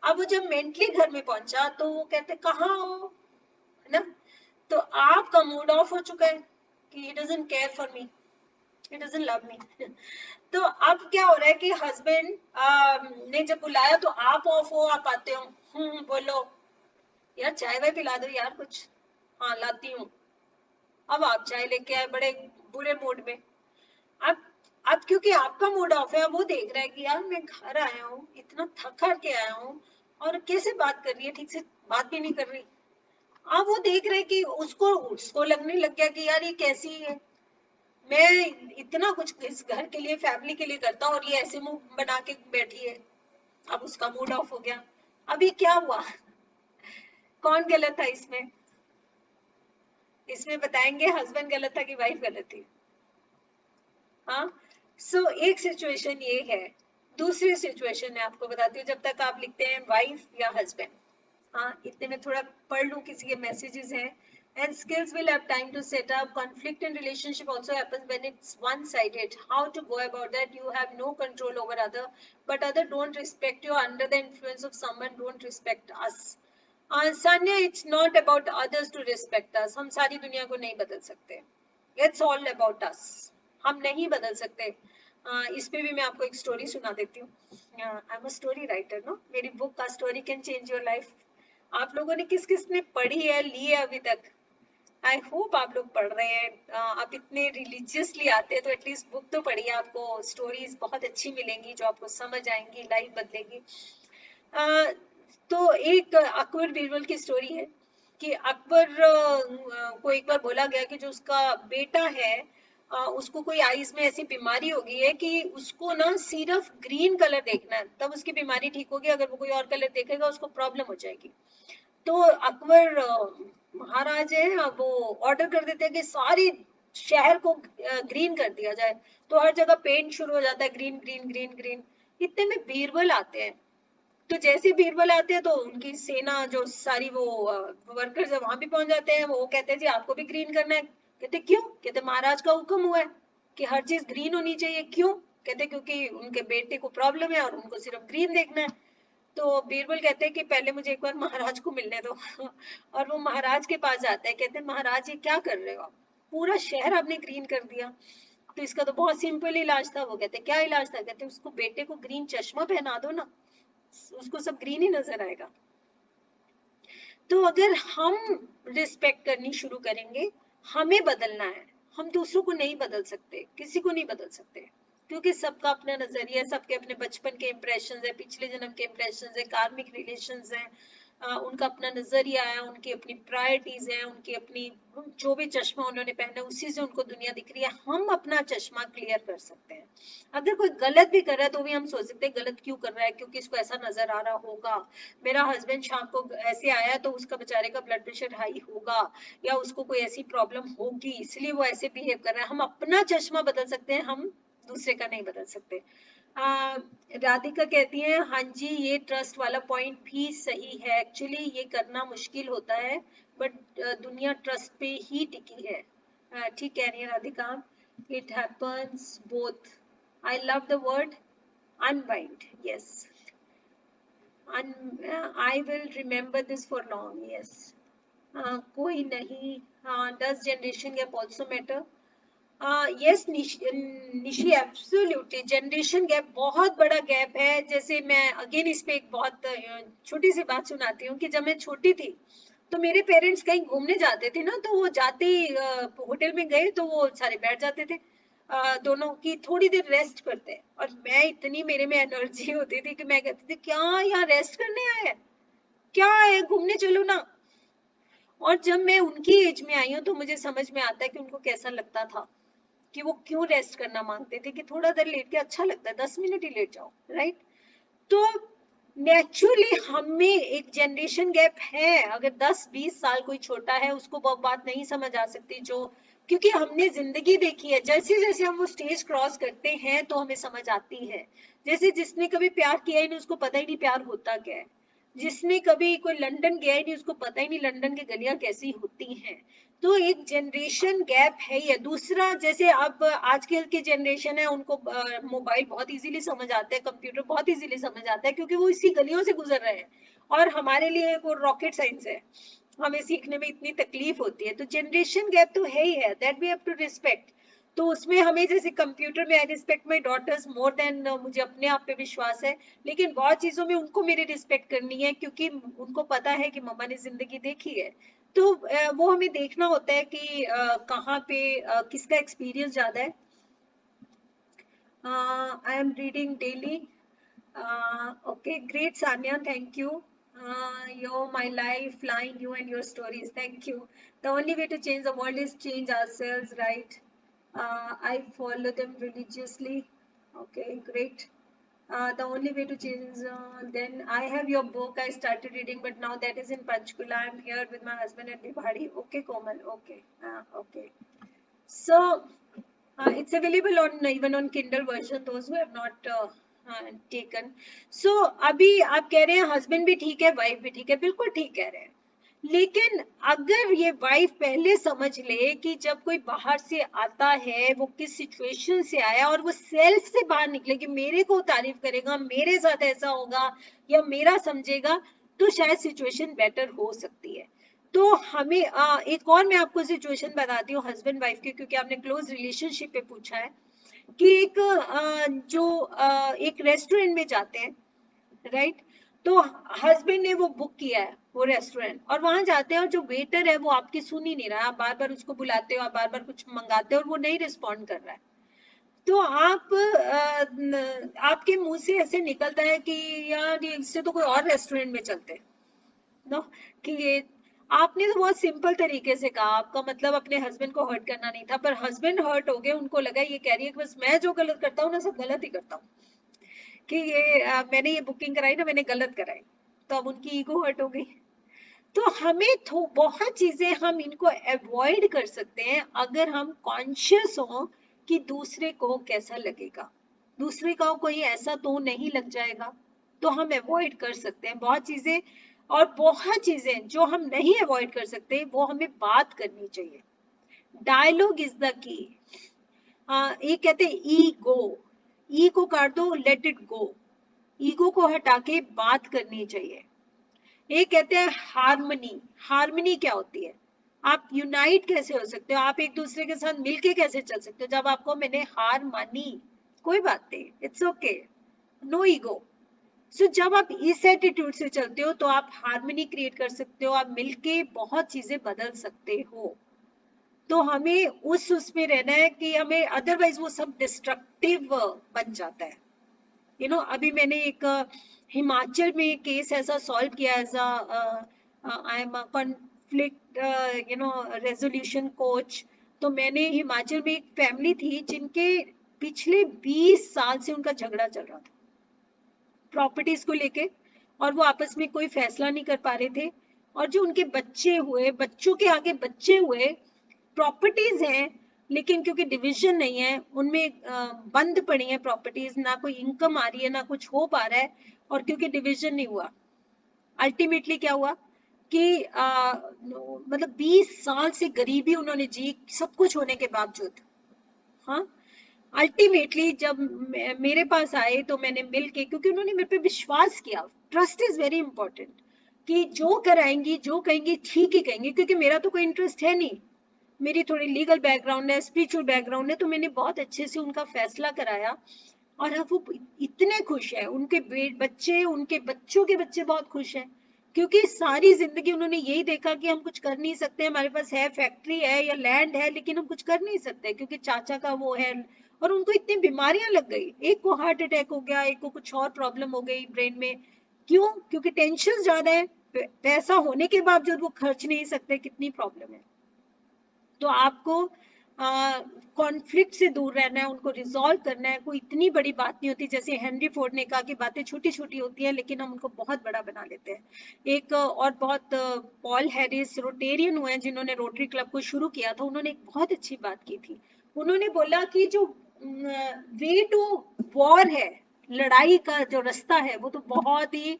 अब वो जब मेंटली घर में पहुंचा तो वो कहते कहाँ हो, है ना? तो आपका मूड ऑफ हो चुका है कि he doesn't care for me, he doesn't love me. तो अब क्या हो रहा है कि हस्बैंड ने जब बुलाया तो आप ऑफ हो, आप आते हो, बोलो यार चाय वाय पिला दो यार कुछ, हाँ लाती हूँ। अब आप चाय लेके आए बड़े बुरे मूड में। अब अब क्योंकि आपका मूड ऑफ है, वो देख रहा है कि यार मैं घर आया हूँ, इतना थक हार के आया हूँ और कैसे बात कर रही है, ठीक से बात भी नहीं कर रही। अब वो देख रहे कि उसको उसको लगने लग गया कि यार ये कैसी है, मैं इतना कुछ इस घर के लिए फैमिली के लिए करता हूँ और ये ऐसे मुंह बना के बैठी है। अब उसका मूड ऑफ हो गया। अभी क्या हुआ, कौन गलत था इसमें? इसमें बताएंगे हस्बैंड गलत था कि वाइफ गलत थी? हाँ, सो एक सिचुएशन ये है। दूसरी सिचुएशन मैं आपको बताती हूँ जब तक आप लिखते हैं वाइफ या हस्बैंड। हाँ, इतने में थोड़ा पढ़ लूँ किसी के मैसेजेस हैं। And skills will have time to set up. Conflict in relationship also happens when it's one-sided. How to go about that? You have no control over other, but other don't respect you under the influence of someone don't respect us. Sanya, it's not about others to respect us. हम सारी दुनिया को नहीं बदल सकते. It's all about us. हम नहीं बदल सकते। इस पे भी मैं आपको एक स्टोरी सुना देती हूँ। I am a story writer, no, मेरी बुक का story can change your life. आप लोगों ने किस किस ने पढ़ी है, ली है अभी तक? आई होप आप लोग पढ़ रहे हैं। आप इतने रिलीजियसली आते हैं तो एटलीस्ट बुक तो पढ़िए, आपको स्टोरीज बहुत अच्छी मिलेंगी जो आपको समझ आएंगी, लाइफ बदलेगी। तो एक अकबर बीरबल की स्टोरी है कि अकबर को एक बार बोला गया कि जो उसका बेटा है उसको कोई आईज में ऐसी बीमारी हो गई है कि उसको ना सिर्फ ग्रीन कलर देखना है, तब उसकी बीमारी ठीक होगी, अगर वो कोई और कलर देखेगा उसको प्रॉब्लम हो जाएगी। तो अकबर महाराज है, वो ऑर्डर कर देते हैं कि सारी शहर को ग्रीन कर दिया जाए। तो हर जगह पेंट शुरू हो जाता है, ग्रीन ग्रीन ग्रीन ग्रीन। इतने में बीरबल आते हैं। तो जैसे बीरबल आते हैं तो उनकी सेना जो सारी वो वर्कर्स है वहां भी पहुंच जाते हैं। वो कहते हैं जी आपको भी ग्रीन करना है। कहते क्यों? कहते महाराज का हुक्म हुआ है कि हर चीज ग्रीन होनी चाहिए। क्यों? कहते क्योंकि उनके बेटे को प्रॉब्लम है और उनको सिर्फ ग्रीन देखना है। तो बीरबल कहते हैं कि पहले मुझे एक बार महाराज को मिलने दो। और वो महाराज के पास जाते हैं, कहते हैं महाराज ये क्या कर रहे हो आप, पूरा शहर आपने ग्रीन कर दिया। तो इसका तो बहुत सिंपल इलाज था। वो कहते क्या इलाज था? कहते उसको बेटे को ग्रीन चश्मा पहना दो ना, उसको सब ग्रीन ही नजर आएगा। तो अगर हम रिस्पेक्ट करनी शुरू करेंगे, हमें बदलना है, हम दूसरों को नहीं बदल सकते, किसी को नहीं बदल सकते, क्योंकि सबका अपना नजरिया है, सबके अपने बचपन के इम्प्रेशन है, पिछले जन्म के इम्प्रेशन है, कार्मिक रिलेशन है, उनका अपना नजरिया है, उनकी अपनी प्रायोरिटीज है, उनकी अपनी जो भी चश्मा उन्होंने पहना उसी से उनको दुनिया दिख रही है। हम अपना चश्मा क्लियर कर सकते हैं। अगर कोई गलत भी कर रहा है तो भी हम सोच सकते हैं गलत क्यों कर रहा है, क्योंकि इसको ऐसा नजर आ रहा होगा। मेरा हस्बैंड शाम को ऐसे आया तो उसका बेचारे का ब्लड प्रेशर हाई होगा या उसको कोई ऐसी प्रॉब्लम होगी इसलिए वो ऐसे बिहेव कर रहा है। हम अपना चश्मा बदल सकते हैं, हम दूसरे का नहीं बदल सकते। राधिका कहती है हाँ जी ये ट्रस्ट वाला पॉइंट भी सही है, एक्चुअली ये करना मुश्किल होता है बट दुनिया ट्रस्ट पे ही टिकी है। ठीक कह रही है Radhika, it happens both. I love the word unbind, yes, I will remember this for long, yes. कोई नहीं, हाँ, does generation gap also matter? Yes Nishi, absolutely generation gap बहुत बड़ा गैप है। जैसे मैं अगेन इस पे एक बहुत छोटी सी बात सुनाती हूँ कि जब मैं छोटी थी तो मेरे पेरेंट्स कहीं घूमने जाते थे ना, तो वो जाते ही होटल में गए तो वो सारे बैठ जाते थे। दोनों की थोड़ी देर रेस्ट करते हैं। और मैं इतनी, मेरे में एनर्जी होती थी कि मैं कहती थी क्या यहाँ रेस्ट करने आए हैं, क्या है, घूमने चलो ना। और जब मैं उनकी एज में आई हूँ तो मुझे समझ में आता है कि उनको कैसा लगता था, कि वो क्यों रेस्ट करना मांगते थे, कि थोड़ा देर लेट के अच्छा लगता है, 10 मिनट ही लेट जाओ, राइट। तो नेचुरली हमें एक जनरेशन गैप है। अगर 10-20 साल कोई छोटा है उसको वो बात नहीं समझ आ सकती, जो क्योंकि हमने जिंदगी देखी है। जैसे जैसे हम वो स्टेज क्रॉस करते हैं तो हमें समझ आती है। जैसे जिसने कभी प्यार किया ही नहीं उसको पता ही नहीं प्यार होता क्या है। जिसने कभी कोई लंदन गया ही नहीं उसको पता ही नहीं लंदन की गलियां कैसी होती हैं। तो एक जनरेशन गैप है। या दूसरा, जैसे अब आजकल की जनरेशन है उनको मोबाइल बहुत इजीली समझ आता है, कंप्यूटर बहुत इजीली समझ आता है, क्योंकि वो इसी गलियों से गुजर रहे हैं। और हमारे लिए वो रॉकेट साइंस है, हमें सीखने में इतनी तकलीफ होती है। तो जनरेशन गैप तो है ही है, that we have to respect. तो उसमें हमें, जैसे कंप्यूटर में I respect my daughters more than मुझे अपने आप पे विश्वास है, लेकिन बहुत चीजों में उनको मेरी रिस्पेक्ट करनी है, क्योंकि उनको पता है कि मम्मा ने जिंदगी देखी है। तो वो हमें देखना होता है कि कहाँ पे किसका एक्सपीरियंस ज्यादा है। I am reading daily. Okay, great, Sanya. Thank you. You're my lifeline, you and your stories. Thank you. The only way to change the world is change ourselves, right? I follow them religiously. Okay, great. The only way to change, then I have your book. I started reading, but now that is in Panchkula. I'm here with my husband at Bihari. Okay, Komal. Okay. Okay. So, it's available on even on Kindle version. Those who have not taken. So अभी आप कह रहे हैं husband भी ठीक है, wife भी ठीक है, बिल्कुल ठीक कह रहे हैं। लेकिन अगर ये वाइफ पहले समझ ले कि जब कोई बाहर से आता है वो किस सिचुएशन से आया, और वो सेल्फ से बाहर निकले कि मेरे को तारीफ करेगा, मेरे साथ ऐसा होगा या मेरा समझेगा, तो शायद सिचुएशन बेटर हो सकती है। तो हमें एक और मैं आपको सिचुएशन बताती हूँ हस्बैंड वाइफ की, क्योंकि आपने क्लोज रिलेशनशिप पे पूछा है। कि एक एक रेस्टोरेंट में जाते हैं, राइट। तो हस्बैंड ने वो बुक किया है वो रेस्टोरेंट, और वहां जाते हैं और जो वेटर है वो आपकी सुन ही नहीं रहा। आप बार बार उसको बुलाते हो, आप बार बार कुछ मंगाते हो और वो नहीं रिस्पॉन्ड कर रहा है। तो आप आपके मुंह से ऐसे निकलता है कि यार ये इससे तो कोई और रेस्टोरेंट में चलते नो, कि ये आपने तो बहुत सिंपल तरीके से कहा, आपका मतलब अपने हस्बैंड को हर्ट करना नहीं था, पर हस्बैंड हर्ट हो गए, उनको लगा ये कह रही है कि बस मैं जो गलत करता हूँ ना सब गलत ही करता हूँ, कि ये मैंने ये बुकिंग कराई ना, मैंने गलत कराई। तो अब उनकी ईगो हर्ट हो गई। तो हमें बहुत चीजें हम इनको अवॉइड कर सकते हैं अगर हम कॉन्शियस हो कि दूसरे को कैसा लगेगा, दूसरे का कोई ऐसा तो नहीं लग जाएगा। तो हम अवॉइड कर सकते हैं बहुत चीजें। और बहुत चीजें जो हम नहीं अवॉइड कर सकते वो हमें बात करनी चाहिए। Dialogue is the key. ये कहते हैं ईगो, ई को काट दो, लेट इट गो। ईगो को हटा के बात करनी चाहिए। ये कहते हैं हार्मनी। हार्मनी क्या होती है? आप यूनाइट कैसे हो सकते हो, आप एक दूसरे के साथ मिलके कैसे चल सकते हो जब आपको मैंने हार मानी? कोई बात नहीं, इट्स ओके, नो ईगो। सो जब आप इस एटीट्यूड से चलते हो तो आप हार्मनी क्रिएट कर सकते हो, आप मिलके बहुत चीजें बदल सकते हो। तो हमें उसमें रहना है कि हमें, अदरवाइज वो सब डिस्ट्रक्टिव बन जाता है। अभी मैंने एक हिमाचल में केस ऐसा सॉल्व किया, as I am conflict resolution coach. तो मैंने हिमाचल में एक फैमिली थी जिनके पिछले 20 साल से उनका झगड़ा चल रहा था प्रॉपर्टीज को लेके, और वो आपस में कोई फैसला नहीं कर पा रहे थे। और जो उनके बच्चे हुए, बच्चों के आगे बच्चे हुए, प्रॉपर्टीज हैं लेकिन क्योंकि डिवीजन नहीं है उनमें बंद पड़ी है प्रॉपर्टीज, ना कोई इनकम आ रही है ना कुछ हो पा रहा है, और क्योंकि डिवीजन नहीं हुआ, अल्टीमेटली क्या हुआ कि मतलब 20 साल से गरीबी उन्होंने जी, सब कुछ होने के बावजूद। हाँ, अल्टीमेटली जब मेरे पास आए तो मैंने मिल के, क्योंकि उन्होंने मेरे पे विश्वास किया, ट्रस्ट इज वेरी इंपॉर्टेंट, कि जो कराएंगी जो कहेंगी ठीक ही कहेंगे, क्योंकि मेरा तो कोई इंटरेस्ट है नहीं, मेरी थोड़ी लीगल बैकग्राउंड है, स्पिरिचुअल बैकग्राउंड है। तो मैंने बहुत अच्छे से उनका फैसला कराया, और अब वो इतने खुश है, उनके बच्चे, उनके बच्चों के बच्चे बहुत खुश हैं, क्योंकि सारी जिंदगी उन्होंने यही देखा कि हम कुछ कर नहीं सकते, हमारे पास है फैक्ट्री है या लैंड है लेकिन हम कुछ कर नहीं सकते क्योंकि चाचा का वो है, और उनको इतनी बीमारियां लग गई, एक को हार्ट अटैक हो गया, एक को कुछ और प्रॉब्लम हो गई ब्रेन में। क्यों? क्योंकि टेंशन ज्यादा है, पैसा होने के बावजूद वो खर्च नहीं सकते, कितनी प्रॉब्लम है। तो आपको कॉन्फ्लिक्ट से दूर रहना है, उनको रिजॉल्व करना है। कोई इतनी बड़ी बात नहीं होती, जैसे हेनरी फोर्ड ने कहा कि बातें छोटी छोटी होती हैं लेकिन हम उनको बहुत बड़ा बना लेते हैं। एक और बहुत पॉल हैरिस रोटेरियन हुए हैं जिन्होंने रोटरी क्लब को शुरू किया था, उन्होंने एक बहुत अच्छी बात की थी। उन्होंने बोला कि जो वे टू वॉर है, लड़ाई का जो रास्ता है वो तो बहुत ही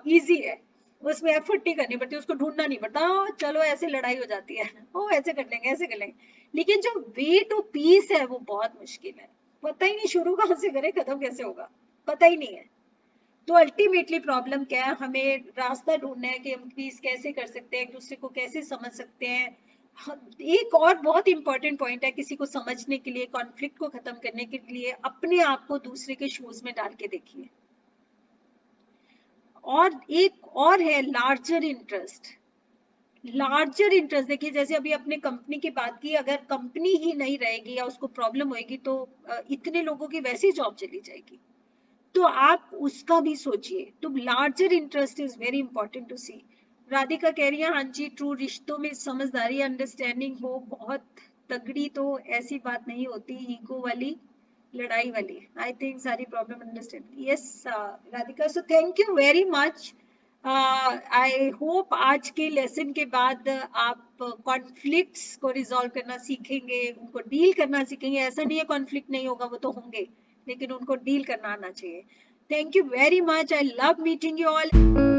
इजी है, उसमें एफर्ट नहीं करनी पड़ती, उसको ढूंढना नहीं पड़ता, चलो ऐसे लड़ाई हो जाती है, ओ ऐसे कर लेंगे ऐसे कर लेंगे। लेकिन जो वे टू पीस है वो बहुत मुश्किल है, पता ही नहीं शुरू कहाँ से करे खत्म कैसे होगा, पता ही नहीं है। तो अल्टीमेटली प्रॉब्लम क्या है, हमें रास्ता ढूंढना है कि हम पीस कैसे कर सकते हैं, एक दूसरे को कैसे समझ सकते हैं। एक और बहुत इंपॉर्टेंट पॉइंट है, किसी को समझने के लिए, कॉन्फ्लिक्ट को खत्म करने के लिए अपने आप को दूसरे के शूज में डाल के देखिए। और एक और है लार्जर इंटरेस्ट। लार्जर इंटरेस्ट देखिए, जैसे अभी अपने कंपनी की बात की, अगर कंपनी ही नहीं रहेगी या उसको प्रॉब्लम होगी तो इतने लोगों की वैसे ही जॉब चली जाएगी। तो आप उसका भी सोचिए, तो larger interest is very important to see. Radhika कह रही है हाँ जी ट्रू, रिश्तों में समझदारी अंडरस्टैंडिंग हो बहुत तगड़ी तो ऐसी बात नहीं होती, ईगो वाली लड़ाई वाली। आई थिंक सारी problem understand. Yes Radhika, so thank you very much. I hope आज के लेसन के बाद आप कॉन्फ्लिक्ट्स को रिजॉल्व करना सीखेंगे, उनको डील करना सीखेंगे। ऐसा नहीं है कॉन्फ्लिक्ट नहीं होगा, वो तो होंगे, लेकिन उनको डील करना आना चाहिए। Thank you very much, I love meeting you all.